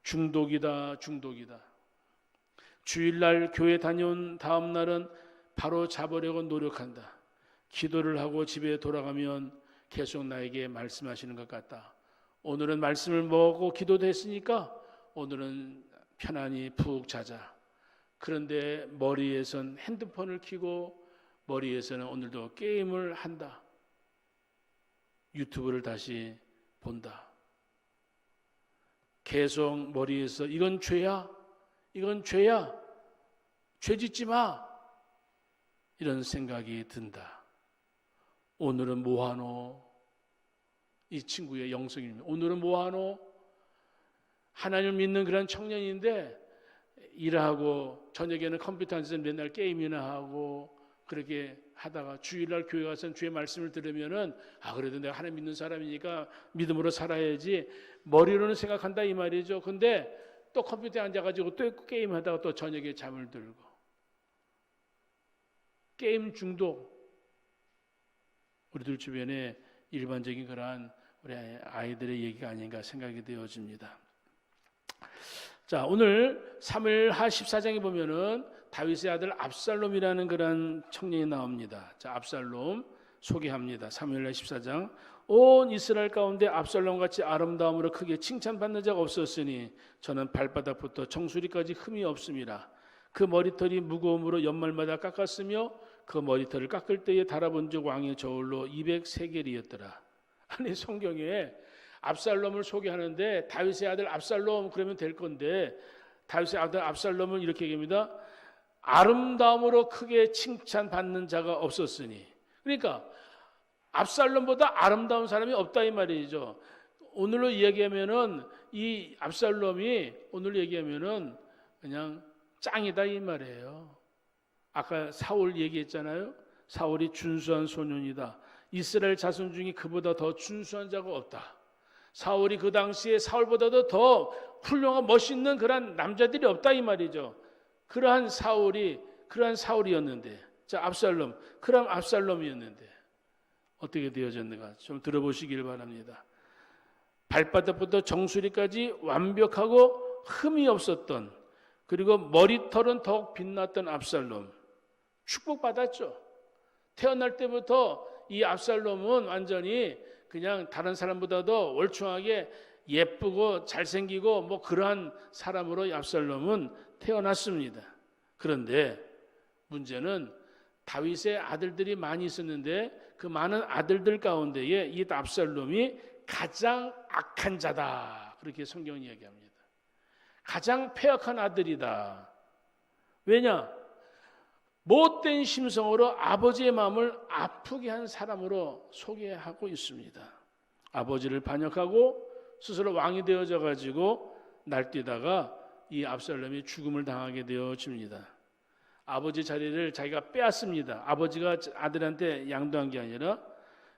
중독이다, 중독이다. 주일날 교회 다녀온 다음 날은 바로 자보려고 노력한다. 기도를 하고 집에 돌아가면 계속 나에게 말씀하시는 것 같다. 오늘은 말씀을 먹고 기도도 했으니까 오늘은 편안히 푹 자자. 그런데 머리에선 핸드폰을 켜고 머리에서는 오늘도 게임을 한다. 유튜브를 다시 본다. 계속 머리에서 이건 죄야? 이건 죄야? 죄 짓지 마. 이런 생각이 든다. 오늘은 뭐하노? 이 친구의 영성입니다. 오늘은 뭐하노? 하나님을 믿는 그런 청년인데 일하고 저녁에는 컴퓨터 앉아서 맨날 게임이나 하고 그렇게 하다가 주일날 교회 가서 주의 말씀을 들으면은 그래도 내가 하나님 믿는 사람이니까 믿음으로 살아야지 머리로는 생각한다 이 말이죠. 근데 또 컴퓨터에 앉아가지고 또 게임하다가 또 저녁에 잠을 들고 게임 중독. 우리들 주변에 일반적인 그러한 우리 아이들의 얘기가 아닌가 생각이 되어집니다. 자, 오늘 사무엘하 14장에 보면은 다윗의 아들 압살롬이라는 그런 청년이 나옵니다. 자, 압살롬 소개합니다. 사무엘하 14장. 온 이스라엘 가운데 압살롬같이 아름다움으로 크게 칭찬받는 자가 없었으니 저는 발바닥부터 정수리까지 흠이 없습니다. 그 머리털이 무거움으로 연말마다 깎았으며 그 머리털을 깎을 때에 달아본 적 왕의 저울로 200세겔이었더라. 아니 성경에 압살롬을 소개하는데 다윗의 아들 압살롬 그러면 될 건데 다윗의 아들 압살롬은 이렇게 얘기합니다. 아름다움으로 크게 칭찬받는 자가 없었으니. 그러니까 압살롬보다 아름다운 사람이 없다 이 말이죠. 오늘로 이야기하면은 이 압살롬이 오늘로 얘기하면은 그냥 짱이다 이 말이에요. 아까 사울 얘기했잖아요. 사울이 준수한 소년이다. 이스라엘 자손 중에 그보다 더 준수한 자가 없다. 사울이 그 당시에 사울보다도 더 훌륭한 멋있는 그런 남자들이 없다 이 말이죠. 그러한 사울이었는데, 자 압살롬, 그럼 압살롬이었는데 어떻게 되어졌는가 좀 들어보시길 바랍니다. 발바닥부터 정수리까지 완벽하고 흠이 없었던, 그리고 머리털은 더욱 빛났던 압살롬, 축복받았죠. 태어날 때부터 이 압살롬은 완전히 그냥 다른 사람보다도 월충하게 예쁘고 잘생기고 뭐 그러한 사람으로 압살롬은 태어났습니다. 그런데 문제는 다윗의 아들들이 많이 있었는데 그 많은 아들들 가운데에 이 압살롬이 가장 악한 자다. 그렇게 성경은 이야기합니다. 가장 패악한 아들이다. 왜냐? 못된 심성으로 아버지의 마음을 아프게 한 사람으로 소개하고 있습니다. 아버지를 반역하고 스스로 왕이 되어져 가지고 날뛰다가 이 압살롬이 죽음을 당하게 되어집니다. 아버지 자리를 자기가 빼앗습니다. 아버지가 아들한테 양도한 게 아니라,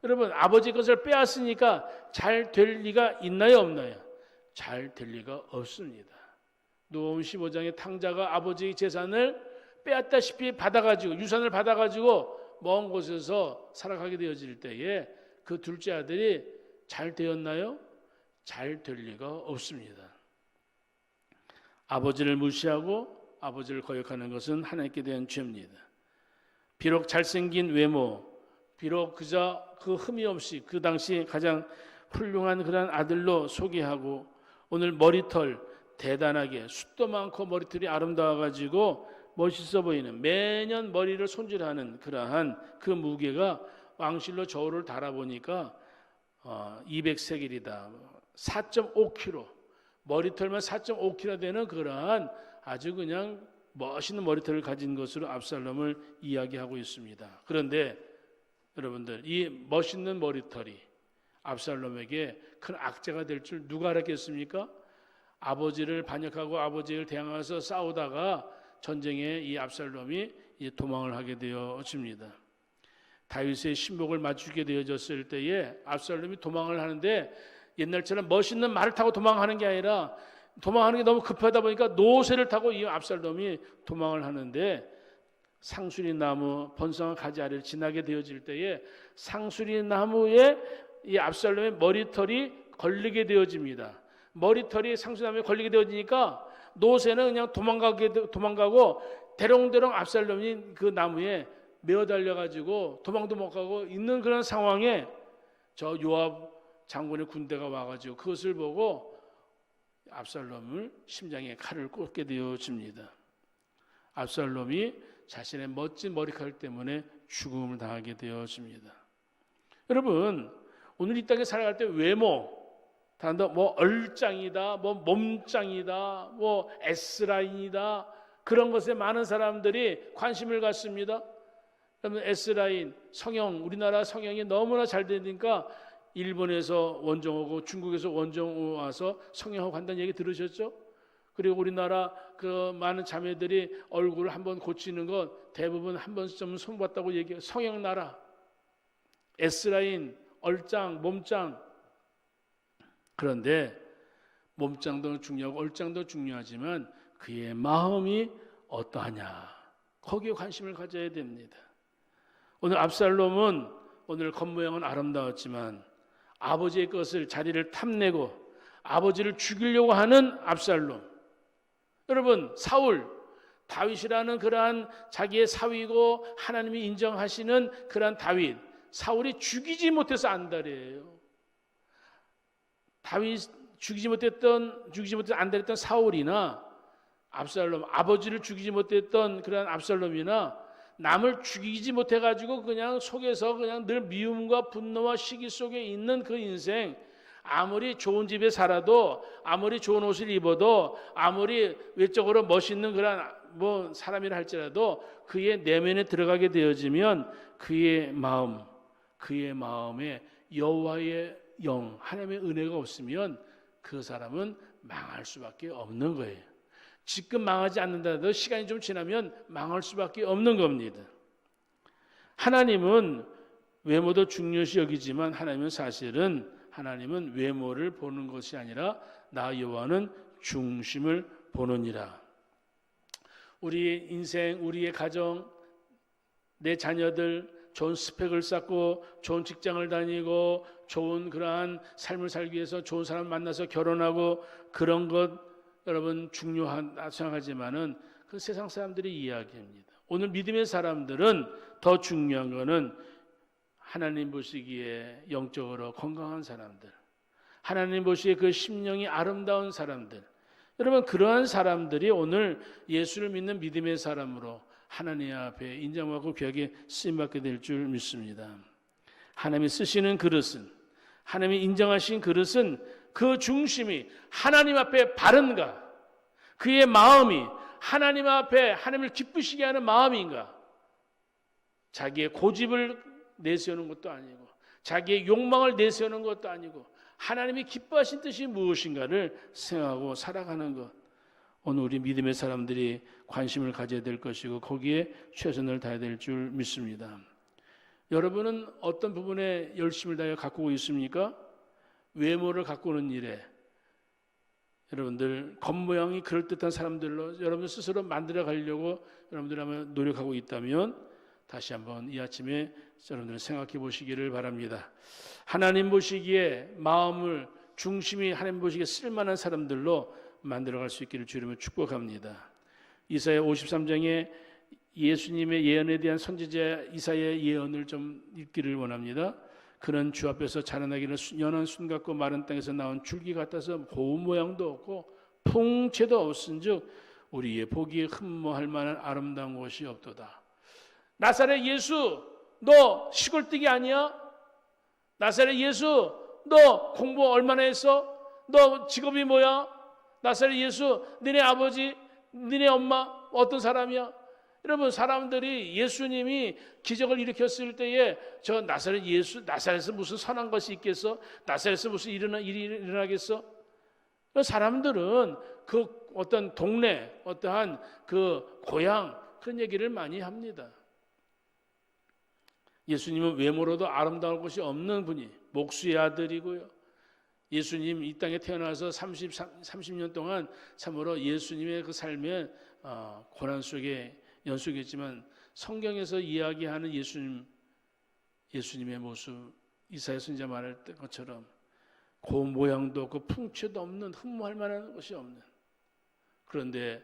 여러분 아버지 것을 빼앗으니까 잘 될 리가 있나요 없나요? 잘 될 리가 없습니다. 누가복음 15장의 탕자가 아버지의 재산을 빼앗다시피 받아가지고 유산을 받아가지고 먼 곳에서 살아가게 되어질 때에 그 둘째 아들이 잘 되었나요? 잘 될 리가 없습니다. 아버지를 무시하고 아버지를 거역하는 것은 하나님께 대한 죄입니다. 비록 잘생긴 외모, 비록 그저 그 흠이 없이 그 당시 가장 훌륭한 그런 아들로 소개하고 오늘 머리털 대단하게 숱도 많고 머리털이 아름다워가지고 멋있어 보이는, 매년 머리를 손질하는 그러한 그 무게가 왕실로 저울을 달아보니까 200세겔이다. 4.5kg, 머리털만 4.5kg 되는 그러한 아주 그냥 멋있는 머리털을 가진 것으로 압살롬을 이야기하고 있습니다. 그런데 여러분들, 이 멋있는 머리털이 압살롬에게 큰 악재가 될 줄 누가 알았겠습니까? 아버지를 반역하고 아버지를 대항해서 싸우다가 전쟁에 이 압살롬이 도망을 하게 되어집니다. 다윗의 신복을 맞추게 되어졌을 때에 압살롬이 도망을 하는데 옛날처럼 멋있는 말을 타고 도망하는 게 아니라 도망하는 게 너무 급하다 보니까 노새를 타고 이 압살롬이 도망을 하는데 상수리 나무 번성한 가지 아래를 지나게 되어질 때에 상수리 나무에 이 압살롬의 머리털이 걸리게 되어집니다. 머리털이 상수리 나무에 걸리게 되어지니까 노새는 그냥 도망가고 대롱대롱 압살롬이 그 나무에 메어 달려가지고 도망도 못 가고 있는 그런 상황에 저 요압 장군의 군대가 와가지고 그것을 보고 압살롬을 심장에 칼을 꽂게 되어집니다. 압살롬이 자신의 멋진 머리칼 때문에 죽음을 당하게 되어집니다. 여러분, 오늘 이 땅에 살아갈 때 외모, 단다 뭐 얼짱이다, 뭐 몸짱이다, 뭐 S라인이다, 그런 것에 많은 사람들이 관심을 갖습니다. 여러분, S라인, 성형, 우리나라 성형이 너무나 잘 되니까 일본에서 원정 오고 중국에서 원정 와서 성형하고 간다는 얘기 들으셨죠? 그리고 우리나라 그 많은 자매들이 얼굴을 한번 고치는 것 대부분 한 번쯤은 손봤다고 얘기해요. 성형 나라, S라인, 얼짱, 몸짱. 그런데 몸짱도 중요하고 얼짱도 중요하지만 그의 마음이 어떠하냐, 거기에 관심을 가져야 됩니다. 오늘 압살롬은 오늘 겉모양은 아름다웠지만 아버지의 것을 자리를 탐내고 아버지를 죽이려고 하는 압살롬. 여러분, 사울, 다윗이라는 그러한 자기의 사위고 하나님이 인정하시는 그러한 다윗, 사울이 죽이지 못해서 안달이에요. 다윗 죽이지 못했던 안달했던 사울이나 압살롬, 아버지를 죽이지 못했던 그러한 압살롬이나 남을 죽이지 못해가지고 그냥 속에서 그냥 늘 미움과 분노와 시기 속에 있는 그 인생, 아무리 좋은 집에 살아도, 아무리 좋은 옷을 입어도, 아무리 외적으로 멋있는 그런 뭐 사람이라 할지라도 그의 내면에 들어가게 되어지면 그의 마음에 여호와의 영, 하나님의 은혜가 없으면 그 사람은 망할 수밖에 없는 거예요. 지금 망하지 않는다도 시간이 좀 지나면 망할 수밖에 없는 겁니다. 하나님은 외모도 중요시 여기지만 하나님은 외모를 보는 것이 아니라 나 여호와는 중심을 보느니라. 우리의 인생, 우리의 가정, 내 자녀들 좋은 스펙을 쌓고 좋은 직장을 다니고 좋은 그러한 삶을 살기 위해서 좋은 사람 만나서 결혼하고 그런 것 여러분 중요하다 생각하지만은 그 세상 사람들의 이야기입니다. 오늘 믿음의 사람들은 더 중요한 거는 하나님 보시기에 영적으로 건강한 사람들, 하나님 보시기에 그 심령이 아름다운 사람들, 여러분 그러한 사람들이 오늘 예수를 믿는 믿음의 사람으로 하나님 앞에 인정받고 귀하게 쓰임받게 될 줄 믿습니다. 하나님이 쓰시는 그릇은, 하나님이 인정하신 그릇은 그 중심이 하나님 앞에 바른가, 그의 마음이 하나님 앞에 하나님을 기쁘시게 하는 마음인가, 자기의 고집을 내세우는 것도 아니고 자기의 욕망을 내세우는 것도 아니고 하나님이 기뻐하신 뜻이 무엇인가를 생각하고 살아가는 것, 오늘 우리 믿음의 사람들이 관심을 가져야 될 것이고 거기에 최선을 다해야 될 줄 믿습니다. 여러분은 어떤 부분에 열심을 다해 가꾸고 있습니까? 외모를 가꾸는 일에 여러분들 겉모양이 그럴듯한 사람들로 여러분들 스스로 만들어 가려고 여러분들 아마 노력하고 있다면 다시 한번 이 아침에 여러분들 생각해 보시기를 바랍니다. 하나님 보시기에 마음을 중심이 하나님 보시기에 쓸만한 사람들로 만들어갈 수 있기를 주님을 축복합니다. 이사야 53장에 예수님의 예언에 대한 선지자 이사야의 예언을 좀 읽기를 원합니다. 그는 주 앞에서 자라나기를 연한 순 같고 마른 땅에서 나온 줄기 같아서 고운 모양도 없고 풍채도 없은즉 우리의 보기에 흠모할 만한 아름다운 곳이 없도다. 나사렛 예수, 너 시골뜨기 아니야? 나사렛 예수, 너 공부 얼마나 했어? 너 직업이 뭐야? 나사렛 예수, 너네 아버지, 너네 엄마 어떤 사람이야? 여러분, 사람들이 예수님이 기적을 일으켰을 때에 저 나사렛 예수, 나사렛에서 무슨 선한 것이 있겠어? 나사렛에서 무슨 일이 일어나겠어? 사람들은 그 어떤 동네, 어떠한 그 고향 그런 얘기를 많이 합니다. 예수님은 외모로도 아름다울 것이 없는 분이 목수의 아들이고요. 예수님 이 땅에 태어나서 30년 동안 참으로 예수님의 그 삶에 고난 속에 연속했지만 성경에서 이야기하는 예수님의 모습, 이사야 선지자 말할 것처럼 그 모양도 없고 풍채도 없는, 흠모할 만한 것이 없는, 그런데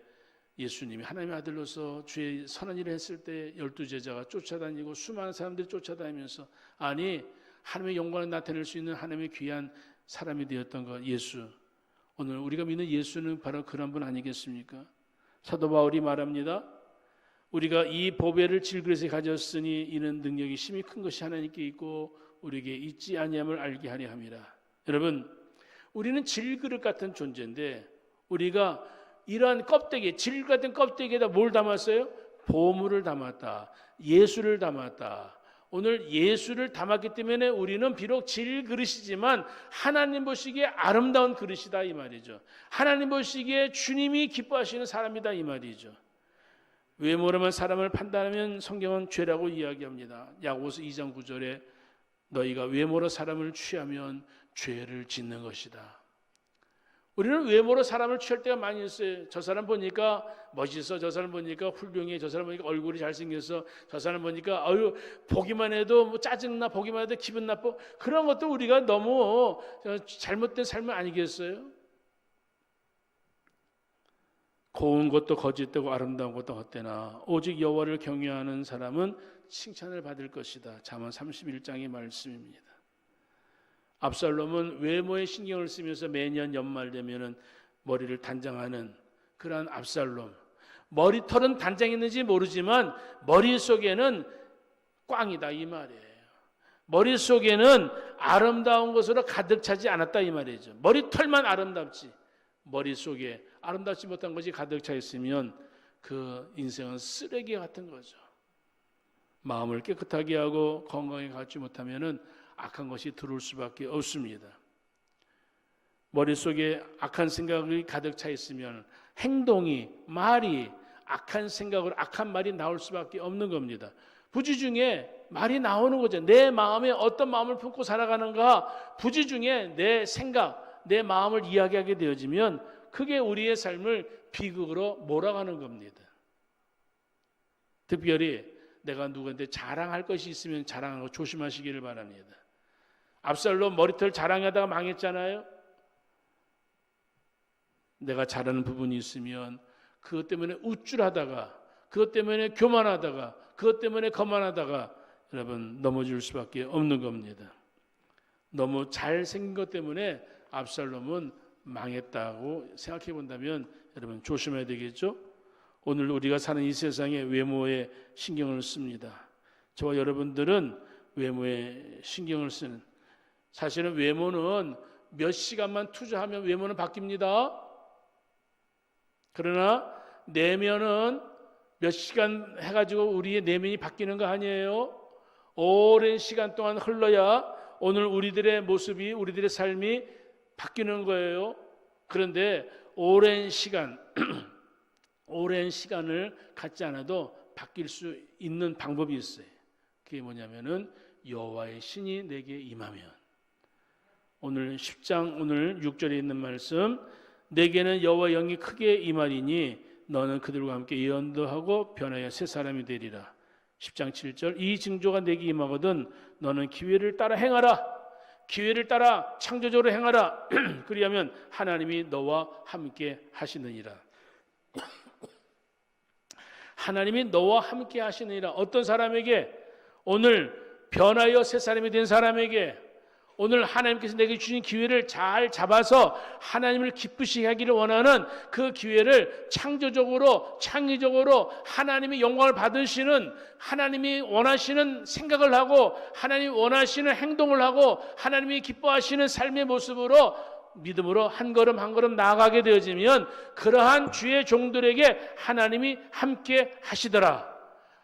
예수님이 하나님의 아들로서 주의 선한 일을 했을 때 12제자가 쫓아다니고 수많은 사람들이 쫓아다니면서, 아니 하나님의 영광을 나타낼 수 있는 하나님의 귀한 사람이 되었던 것, 예수. 오늘 우리가 믿는 예수는 바로 그런 분 아니겠습니까? 사도 바울이 말합니다. 우리가 이 보배를 질그릇에 가졌으니 이는 능력이 심히 큰 것이 하나님께 있고 우리에게 있지 아니함을 알게 하려 함이라. 여러분, 우리는 질그릇 같은 존재인데 우리가 이러한 껍데기, 질그릇 같은 껍데기에다 뭘 담았어요? 보물을 담았다. 예수를 담았다. 오늘 예수를 담았기 때문에 우리는 비록 질그릇이지만 하나님 보시기에 아름다운 그릇이다 이 말이죠. 하나님 보시기에 주님이 기뻐하시는 사람이다 이 말이죠. 외모로만 사람을 판단하면 성경은 죄라고 이야기합니다. 야고보서 2장 9절에 너희가 외모로 사람을 취하면 죄를 짓는 것이다. 우리는 외모로 사람을 취할 때가 많이 있어요. 저 사람 보니까 멋있어, 저 사람 보니까 훌륭해, 저 사람 보니까 얼굴이 잘생겼어, 저 사람 보니까 보기만 해도 뭐 짜증나, 보기만 해도 기분 나빠. 그런 것도 우리가 너무 잘못된 삶이 아니겠어요? 고운 것도 거짓되고 아름다운 것도 헛되나 오직 여호와를 경외하는 사람은 칭찬을 받을 것이다. 잠언 31장의 말씀입니다. 압살롬은 외모에 신경을 쓰면서 매년 연말 되면은 머리를 단장하는 그러한 압살롬. 머리털은 단장했는지 모르지만 머릿속에는 꽝이다 이 말이에요. 머릿속에는 아름다운 것으로 가득 차지 않았다 이 말이죠. 머리털만 아름답지 머릿속에 아름답지 못한 것이 가득 차 있으면 그 인생은 쓰레기 같은 거죠. 마음을 깨끗하게 하고 건강하게 갖지 못하면은 악한 것이 들어올 수밖에 없습니다. 머릿속에 악한 생각이 가득 차 있으면 행동이, 말이 악한 생각으로 악한 말이 나올 수밖에 없는 겁니다. 부지 중에 말이 나오는 거죠. 내 마음에 어떤 마음을 품고 살아가는가, 부지 중에 내 생각, 내 마음을 이야기하게 되어지면 그게 우리의 삶을 비극으로 몰아가는 겁니다. 특별히 내가 누구한테 자랑할 것이 있으면 자랑하고 조심하시기를 바랍니다. 압살롬 머리털 자랑하다가 망했잖아요. 내가 잘하는 부분이 있으면 그것 때문에 우쭐하다가, 그것 때문에 교만하다가, 그것 때문에 거만하다가 여러분 넘어질 수밖에 없는 겁니다. 너무 잘생긴 것 때문에 압살롬은 망했다고 생각해 본다면 여러분 조심해야 되겠죠? 오늘 우리가 사는 이 세상에 외모에 신경을 씁니다. 저와 여러분들은 외모에 신경을 쓰는, 사실은 외모는 몇 시간만 투자하면 외모는 바뀝니다. 그러나 내면은 몇 시간 해가지고 우리의 내면이 바뀌는 거 아니에요. 오랜 시간 동안 흘러야 오늘 우리들의 모습이, 우리들의 삶이 바뀌는 거예요. 그런데 오랜 시간 오랜 시간을 갖지 않아도 바뀔 수 있는 방법이 있어요. 그게 뭐냐면은 여호와의 신이 내게 임하면. 오늘 10장 오늘 6절에 있는 말씀, 내게는 여호와의 영이 크게 임하리니 너는 그들과 함께 예언도 하고 변하여 새 사람이 되리라. 10장 7절, 이 징조가 내게 임하거든 너는 기회를 따라 행하라. 기회를 따라 창조적으로 행하라. 그리하면 하나님이 너와 함께 하시느니라. 하나님이 너와 함께 하시느니라. 어떤 사람에게? 오늘 변하여 새 사람이 된 사람에게, 오늘 하나님께서 내게 주신 기회를 잘 잡아서 하나님을 기쁘시게 하기를 원하는 그 기회를 창조적으로, 창의적으로 하나님의 영광을 받으시는, 하나님이 원하시는 생각을 하고 하나님이 원하시는 행동을 하고 하나님이 기뻐하시는 삶의 모습으로 믿음으로 한 걸음 한 걸음 나아가게 되어지면 그러한 주의 종들에게 하나님이 함께 하시더라.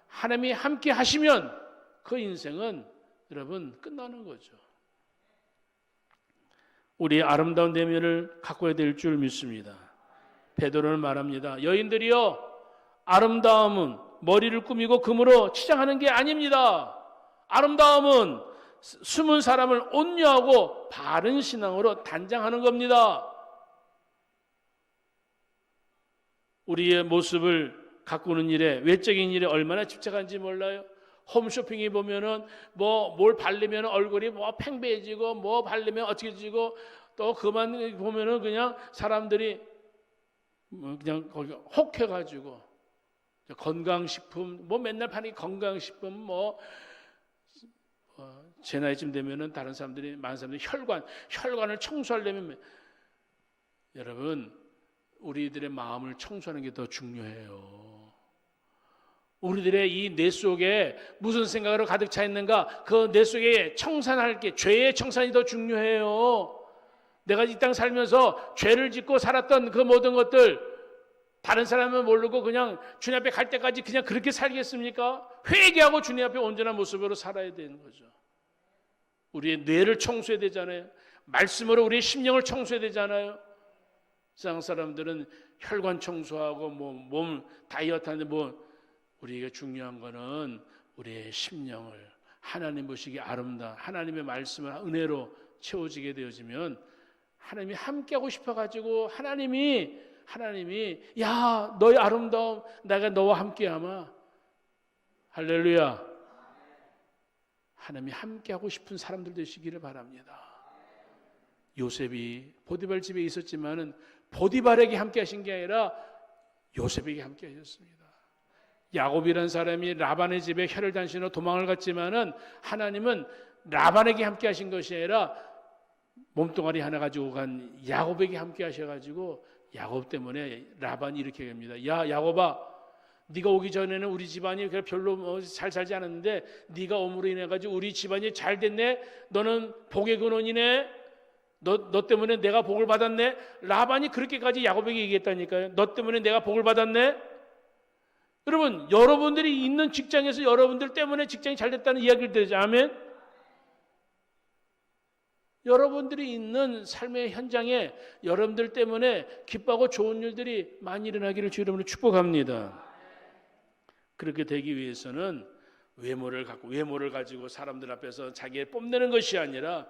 하나님이 함께 하시면 그 인생은 여러분 끝나는 거죠. 우리의 아름다운 내면을 가꿔야 될 줄 믿습니다. 베드로는 말합니다. 여인들이여, 아름다움은 머리를 꾸미고 금으로 치장하는 게 아닙니다. 아름다움은 숨은 사람을 온유하고 바른 신앙으로 단장하는 겁니다. 우리의 모습을 가꾸는 일에, 외적인 일에 얼마나 집착하는지 몰라요. 홈쇼핑에 보면은 뭘 바르면 얼굴이 팽배해지고 뭐 바르면 어떻게 지고 또 그만 보면은 그냥 사람들이 그냥 거기 혹해가지고 건강식품 맨날 파는 건강식품 제 나이쯤 되면은 다른 사람들이 많은 사람들이 혈관을 청소하려면 여러분 우리들의 마음을 청소하는 게 더 중요해요. 우리들의 이 뇌 속에 무슨 생각으로 가득 차 있는가 그 뇌 속에 청산할 게 죄의 청산이 더 중요해요. 내가 이 땅 살면서 죄를 짓고 살았던 그 모든 것들 다른 사람은 모르고 그냥 주님 앞에 갈 때까지 그냥 그렇게 살겠습니까? 회개하고 주님 앞에 온전한 모습으로 살아야 되는 거죠. 우리의 뇌를 청소해야 되잖아요. 말씀으로 우리의 심령을 청소해야 되잖아요. 세상 사람들은 혈관 청소하고 몸 다이어트 하는데 우리에게 중요한 거는 우리의 심령을 하나님 보시기에 아름다운 하나님의 말씀을 은혜로 채워지게 되어지면 하나님이 함께하고 싶어가지고 하나님이 야 너의 아름다움 내가 너와 함께하마 할렐루야 하나님이 함께하고 싶은 사람들 되시기를 바랍니다. 요셉이 보디발 집에 있었지만은 보디발에게 함께하신 게 아니라 요셉에게 함께하셨습니다. 야곱이라는 사람이 라반의 집에 혀를 단신으로 도망을 갔지만은 하나님은 라반에게 함께하신 것이 아니라 몸뚱아리 하나 가지고 간 야곱에게 함께하셔가지고 야곱 때문에 라반이 이렇게 합니다. 야 야곱아 네가 오기 전에는 우리 집안이 별로 잘 살지 않았는데 네가 옴으로 인해 가지고 우리 집안이 잘 됐네. 너는 복의 근원이네. 너 때문에 내가 복을 받았네. 라반이 그렇게까지 야곱에게 얘기했다니까요. 너 때문에 내가 복을 받았네. 여러분 여러분들이 있는 직장에서 여러분들 때문에 직장이 잘 됐다는 이야기를 들으죠. 아멘. 여러분들이 있는 삶의 현장에 여러분들 때문에 기뻐하고 좋은 일들이 많이 일어나기를 주 이름으로 축복합니다. 그렇게 되기 위해서는 외모를 가지고 사람들 앞에서 자기를 뽐내는 것이 아니라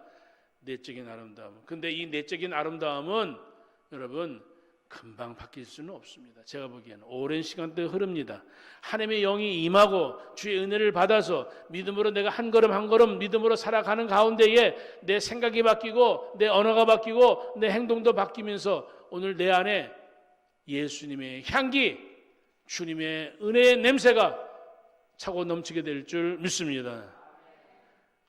내적인 아름다움. 근데 이 내적인 아름다움은 여러분 금방 바뀔 수는 없습니다. 제가 보기에는 오랜 시간대 흐릅니다. 하나님의 영이 임하고 주의 은혜를 받아서 믿음으로 내가 한 걸음 한 걸음 믿음으로 살아가는 가운데에 내 생각이 바뀌고 내 언어가 바뀌고 내 행동도 바뀌면서 오늘 내 안에 예수님의 향기, 주님의 은혜의 냄새가 차고 넘치게 될 줄 믿습니다.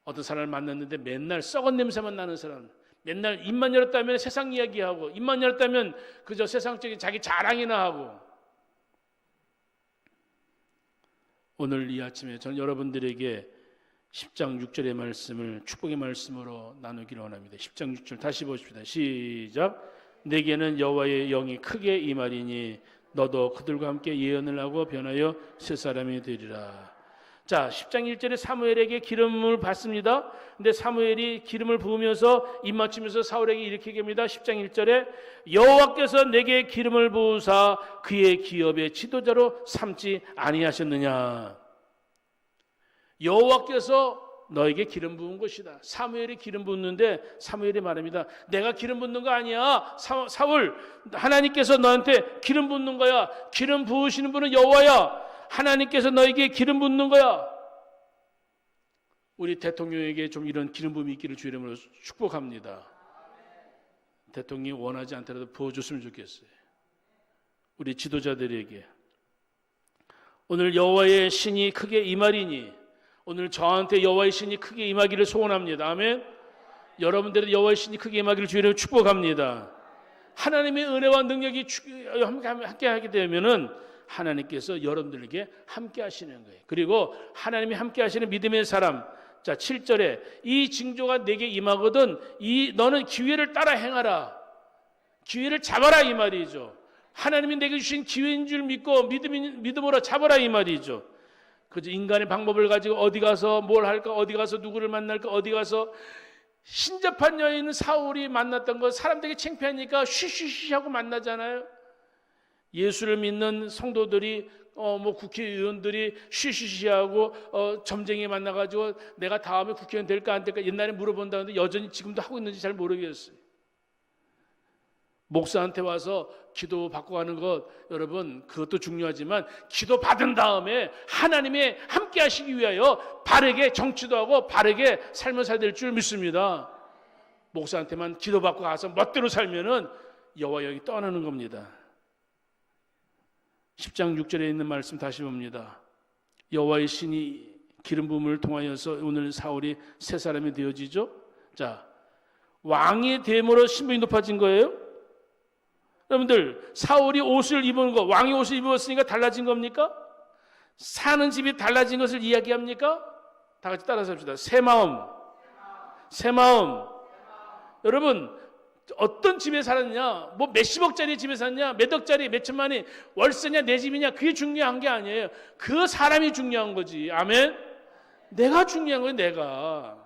어떤 사람을 만났는데 맨날 썩은 냄새만 나는 사람, 맨날 입만 열었다면 세상 이야기하고 입만 열었다면 그저 세상적인 자기 자랑이나 하고 오늘 이 아침에 저는 여러분들에게 10장 6절의 말씀을 축복의 말씀으로 나누기를 원합니다. 10장 6절 다시 보십시다. 시작. 내게는 여호와의 영이 크게 임하리니 너도 그들과 함께 예언을 하고 변하여 새 사람이 되리라. 자, 10장 1절에 사무엘에게 기름을 받습니다. 근데 사무엘이 기름을 부으면서 입 맞추면서 사울에게 이렇게 얘기합니다. 10장 1절에 여호와께서 내게 기름을 부으사 그의 기업의 지도자로 삼지 아니하셨느냐. 여호와께서 너에게 기름 부은 것이다. 사무엘이 기름 붓는데 사무엘이 말합니다. 내가 기름 붓는 거 아니야. 사울, 하나님께서 너한테 기름 붓는 거야. 기름 부으시는 분은 여호와야. 하나님께서 너에게 기름 붓는 거야. 우리 대통령에게 좀 이런 기름 부음이 있기를 주 이름으로 축복합니다. 대통령이 원하지 않더라도 부어줬으면 좋겠어요. 우리 지도자들에게 오늘 여호와의 신이 크게 임하리니 오늘 저한테 여호와의 신이 크게 임하기를 소원합니다. 아멘. 여러분들은 여호와의 신이 크게 임하기를 주 이름으로 축복합니다. 하나님의 은혜와 능력이 함께 하게 되면은 하나님께서 여러분들에게 함께 하시는 거예요. 그리고 하나님이 함께 하시는 믿음의 사람. 자, 7절에 이 징조가 내게 임하거든 너는 기회를 따라 행하라. 기회를 잡아라 이 말이죠. 하나님이 내게 주신 기회인 줄 믿고 믿음으로 잡아라 이 말이죠. 그저 인간의 방법을 가지고 어디 가서 뭘 할까, 어디 가서 누구를 만날까, 어디 가서 신접한 여인 사울이 만났던 거 사람들에게 창피하니까 쉬쉬쉬 하고 만나잖아요. 예수를 믿는 성도들이 국회의원들이 쉬쉬쉬하고 점쟁이 만나가지고 내가 다음에 국회의원 될까 안 될까 옛날에 물어본다는데 여전히 지금도 하고 있는지 잘 모르겠어요. 목사한테 와서 기도 받고 가는 것, 여러분 그것도 중요하지만 기도 받은 다음에 하나님의 함께 하시기 위하여 바르게 정치도 하고 바르게 삶을 살아야 될 줄 믿습니다. 목사한테만 기도 받고 가서 멋대로 살면은 여호와 영이 떠나는 겁니다. 10장 6절에 있는 말씀 다시 봅니다. 여호와의 신이 기름 부음을 통하여서 오늘 사울이 새 사람이 되어지죠. 자, 왕의 대모로 신분이 높아진 거예요. 여러분들, 사울이 옷을 입은 거, 왕이 옷을 입었으니까 달라진 겁니까? 사는 집이 달라진 것을 이야기합니까? 다 같이 따라서 합시다. 새 마음. 새 마음. 여러분, 어떤 집에 살았냐, 뭐 몇십억짜리 집에 살았냐, 몇 억짜리, 몇 천만이 월세냐, 내 집이냐, 그게 중요한 게 아니에요. 그 사람이 중요한 거지. 아멘? 내가 중요한 거예요, 내가.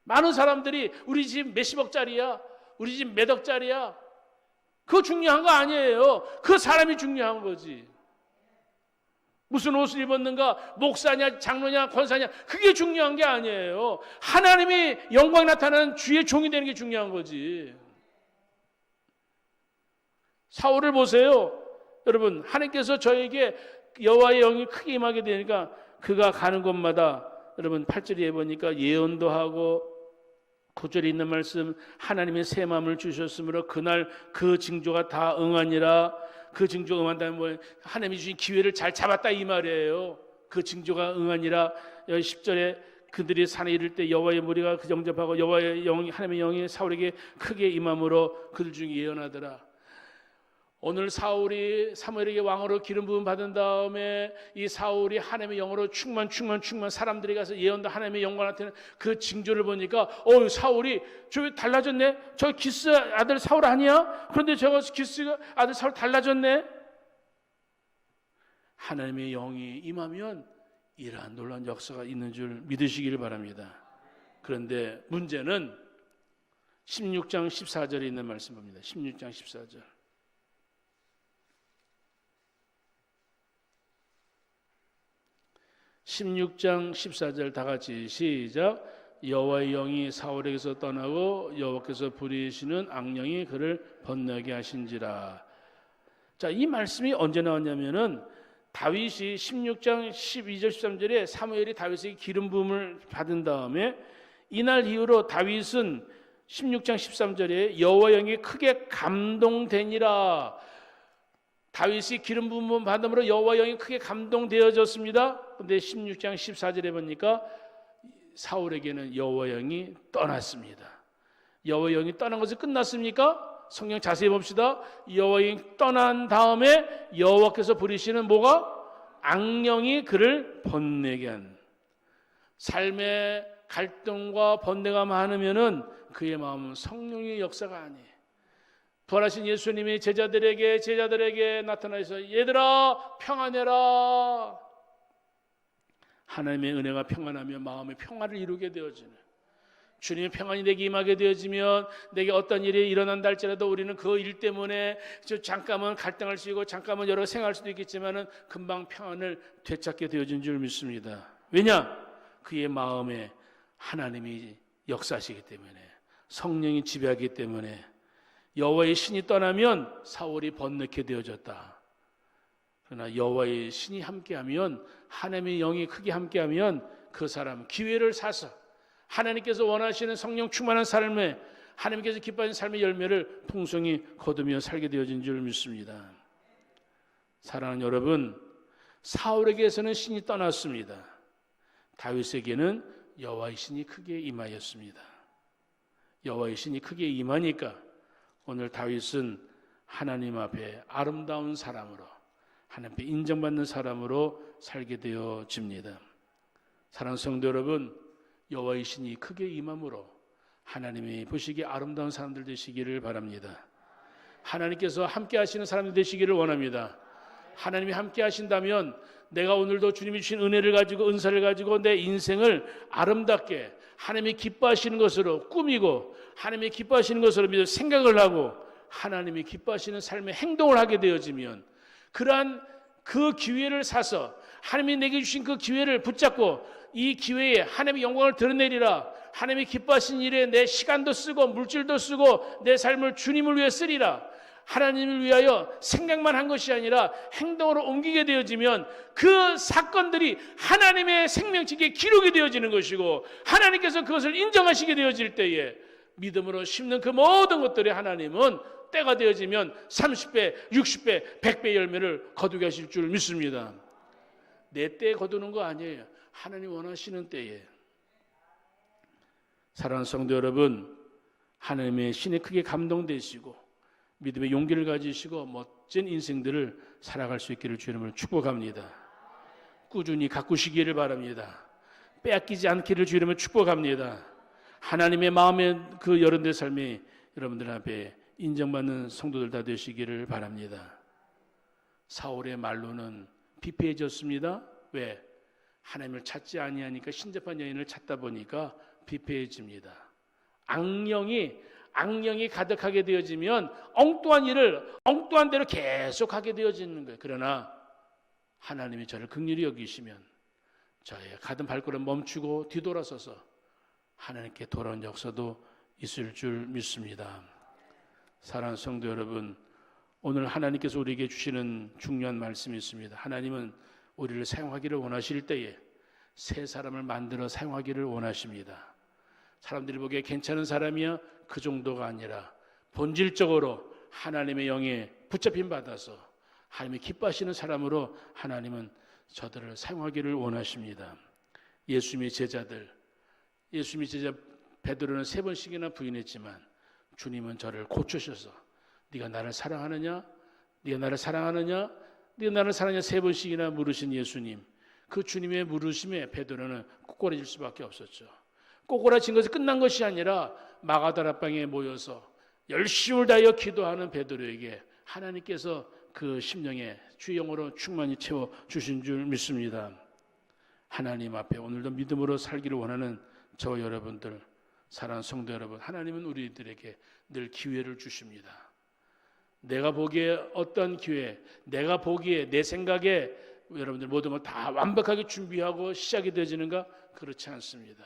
많은 사람들이 우리 집 몇십억짜리야, 우리 집 몇 억짜리야, 그거 중요한 거 아니에요. 그 사람이 중요한 거지. 무슨 옷을 입었는가, 목사냐, 장로냐, 권사냐, 그게 중요한 게 아니에요. 하나님이 영광이 나타나는 주의 종이 되는 게 중요한 거지. 사울을 보세요. 여러분, 하나님께서 저에게 여호와의 영이 크게 임하게 되니까 그가 가는 곳마다, 여러분 8절에 보니까 예언도 하고 9절에 있는 말씀, 하나님의 새 마음을 주셨으므로 그날 그 징조가 다 응하니라. 그 징조가 응한다면 뭐예요? 하나님이 주신 기회를 잘 잡았다 이 말이에요. 그 징조가 응하니라. 10절에 그들이 산에 이를 때 여호와의 무리가 그 영접하고 여호와의 영이, 하나님의 영이 사울에게 크게 임함으로 그들 중에 예언하더라. 오늘 사울이 사무엘에게 왕으로 기름 부음 받은 다음에 이 사울이 하나님의 영으로 충만 사람들이 가서 예언도 하나님의 영광 나타내는 그 징조를 보니까 사울이 저 달라졌네. 저 기스 아들 사울 아니야? 그런데 저거 기스 아들 사울 달라졌네. 하나님의 영이 임하면 이러한 놀라운 역사가 있는 줄 믿으시기를 바랍니다. 그런데 문제는 16장 14절에 있는 말씀 봅니다. 16장 14절. 16장 14절 다 같이 시작. 여호와의 영이 사울에게서 떠나고 여호와께서 부리시는 악령이 그를 번뇌하게 하신지라. 자, 이 말씀이 언제 나왔냐면은 다윗이 16장 12절 13절에 사무엘이 다윗에게 기름 부음을 받은 다음에 이날 이후로 다윗은 16장 13절에 여호와 영이 크게 감동되니라. 다윗이 기름 부음 받음으로 여호와 영이 크게 감동되어졌습니다. 그런데 16장 14절에 보니까 사울에게는 여호와 영이 떠났습니다. 여호와 영이 떠난 것이 끝났습니까? 성경 자세히 봅시다. 여호와 영이 떠난 다음에 여호와께서 부리시는 뭐가? 악령이 그를 번뇌게 한. 삶의 갈등과 번뇌가 많으면은 그의 마음은 성령의 역사가 아니에요. 부활하신 예수님이 제자들에게 나타나서 얘들아 평안해라. 하나님의 은혜가 평안하며 마음의 평안을 이루게 되어지는, 주님의 평안이 내게 임하게 되어지면 내게 어떤 일이 일어난다 할지라도 우리는 그 일 때문에 잠깐은 갈등할 수 있고 잠깐은 여러 생각할 수도 있겠지만은 금방 평안을 되찾게 되어진 줄 믿습니다. 왜냐? 그의 마음에 하나님이 역사하시기 때문에, 성령이 지배하기 때문에. 여호와의 신이 떠나면 사울이 번뇌케 되어졌다. 그러나 여호와의 신이 함께하면, 하나님의 영이 크게 함께하면 그 사람 기회를 사서 하나님께서 원하시는 성령 충만한 삶에, 하나님께서 기뻐하는 삶의 열매를 풍성히 거두며 살게 되어진 줄 믿습니다. 사랑하는 여러분, 사울에게서는 신이 떠났습니다. 다윗에게는 여호와의 신이 크게 임하였습니다. 여호와의 신이 크게 임하니까 오늘 다윗은 하나님 앞에 아름다운 사람으로, 하나님 앞에 인정받는 사람으로 살게 되어집니다. 사랑하는 성도 여러분, 여호와의 신이 크게 임함으로 하나님이 보시기에 아름다운 사람들 되시기를 바랍니다. 하나님께서 함께 하시는 사람들 되시기를 원합니다. 하나님이 함께 하신다면 내가 오늘도 주님이 주신 은혜를 가지고, 은사를 가지고 내 인생을 아름답게 하나님이 기뻐하시는 것으로 꾸미고, 하나님이 기뻐하시는 것으로 믿어 생각을 하고 하나님이 기뻐하시는 삶의 행동을 하게 되어지면, 그러한 그 기회를 사서 하나님이 내게 주신 그 기회를 붙잡고 이 기회에 하나님의 영광을 드러내리라. 하나님이 기뻐하신 일에 내 시간도 쓰고 물질도 쓰고 내 삶을 주님을 위해 쓰리라. 하나님을 위하여 생각만 한 것이 아니라 행동으로 옮기게 되어지면 그 사건들이 하나님의 생명책에 기록이 되어지는 것이고 하나님께서 그것을 인정하시게 되어질 때에 믿음으로 심는 그 모든 것들이 하나님은 때가 되어지면 30배, 60배, 100배 열매를 거두게 하실 줄 믿습니다. 내 때에 거두는 거 아니에요. 하나님 원하시는 때에. 사랑하는 성도 여러분, 하나님의 신에 크게 감동되시고 믿음의 용기를 가지시고 멋진 인생들을 살아갈 수 있기를 주 이름으로 축복합니다. 꾸준히 가꾸시기를 바랍니다. 빼앗기지 않기를 주 이름으로 축복합니다. 하나님의 마음의 그 여러분들의 삶이 여러분들 앞에 인정받는 성도들 다 되시기를 바랍니다. 사울의 말로는 비폐해졌습니다. 왜? 하나님을 찾지 아니하니까 신접한 여인을 찾다 보니까 비폐해집니다. 악령이 가득하게 되어지면 엉뚱한 일을 엉뚱한 대로 계속하게 되어지는 거예요. 그러나 하나님이 저를 긍휼히 여기시면 저의 가던 발걸음 멈추고 뒤돌아서서 하나님께 돌아온 역사도 있을 줄 믿습니다. 사랑하는 성도 여러분, 오늘 하나님께서 우리에게 주시는 중요한 말씀이 있습니다. 하나님은 우리를 사용하기를 원하실 때에 새 사람을 만들어 사용하기를 원하십니다. 사람들이 보기에 괜찮은 사람이야 그 정도가 아니라 본질적으로 하나님의 영에 붙잡힘 받아서 하나님이 기뻐하시는 사람으로 하나님은 저들을 사용하기를 원하십니다. 예수님의 제자 베드로는 3번씩이나 부인했지만 주님은 저를 고쳐셔서 네가 나를 사랑하느냐? 네가 나를 사랑하느냐? 네가 나를 사랑하느냐? 3번씩이나 물으신 예수님, 그 주님의 물으심에 베드로는 꼬꾸라질 수밖에 없었죠. 꼬꾸라진 것이 끝난 것이 아니라 마가다락방에 모여서 열심을 다하여 기도하는 베드로에게 하나님께서 그 심령에 주의 영으로 충만히 채워주신 줄 믿습니다. 하나님 앞에 오늘도 믿음으로 살기를 원하는 저와 여러분들, 사랑하는 성도 여러분, 하나님은 우리들에게 늘 기회를 주십니다. 내가 보기에 어떤 기회, 내가 보기에 내 생각에 여러분들 모든 걸 다 완벽하게 준비하고 시작이 되어지는가? 그렇지 않습니다.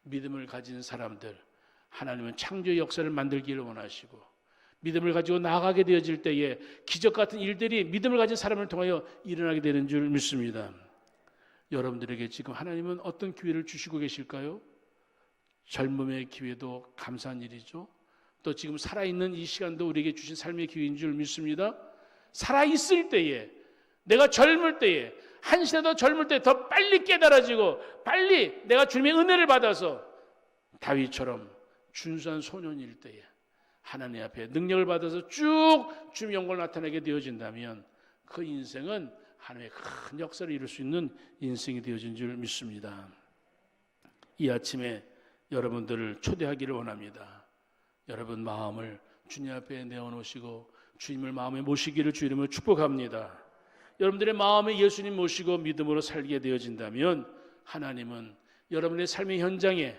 믿음을 가진 사람들, 하나님은 창조의 역사를 만들기를 원하시고 믿음을 가지고 나아가게 되어질 때에 기적 같은 일들이 믿음을 가진 사람을 통하여 일어나게 되는 줄 믿습니다. 여러분들에게 지금 하나님은 어떤 기회를 주시고 계실까요? 젊음의 기회도 감사한 일이죠. 또 지금 살아있는 이 시간도 우리에게 주신 삶의 기회인 줄 믿습니다. 살아있을 때에, 내가 젊을 때에, 한시라도 젊을 때 더 빨리 깨달아지고 빨리 내가 주님의 은혜를 받아서 다윗처럼 준수한 소년일 때에 하나님 앞에 능력을 받아서 쭉 주님의 영광을 나타내게 되어진다면 그 인생은 하나님의 큰 역사를 이룰 수 있는 인생이 되어진 줄 믿습니다. 이 아침에 여러분들을 초대하기를 원합니다. 여러분 마음을 주님 앞에 내어놓으시고 주님을 마음에 모시기를 주 이름으로 축복합니다. 여러분들의 마음에 예수님 모시고 믿음으로 살게 되어진다면 하나님은 여러분의 삶의 현장에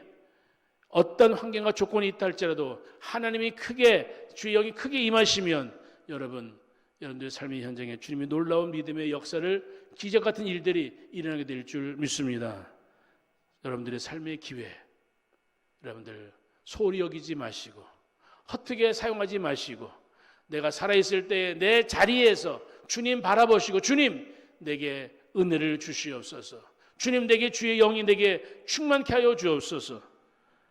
어떤 환경과 조건이 있다 할지라도 하나님이 크게 주의 영이 크게 임하시면 여러분들의 삶의 현장에 주님의 놀라운 믿음의 역사를 기적 같은 일들이 일어나게 될 줄 믿습니다. 여러분들의 삶의 기회, 여러분들 소홀히 여기지 마시고 헛되게 사용하지 마시고 내가 살아있을 때 내 자리에서 주님 바라보시고 주님 내게 은혜를 주시옵소서, 주님 내게 주의 영이 내게 충만케 하여 주옵소서.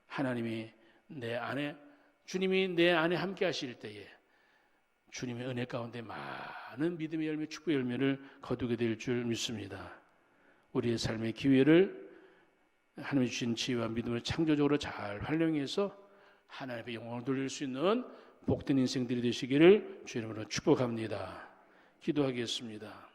하나님이 내 안에, 주님이 내 안에 함께 하실 때에 주님의 은혜 가운데 많은 믿음의 열매, 축복의 열매를 거두게 될 줄 믿습니다. 우리의 삶의 기회를 하나님이 주신 지혜와 믿음을 창조적으로 잘 활용해서 하나님의 영광을 돌릴 수 있는 복된 인생들이 되시기를 주 이름으로 축복합니다. 기도하겠습니다.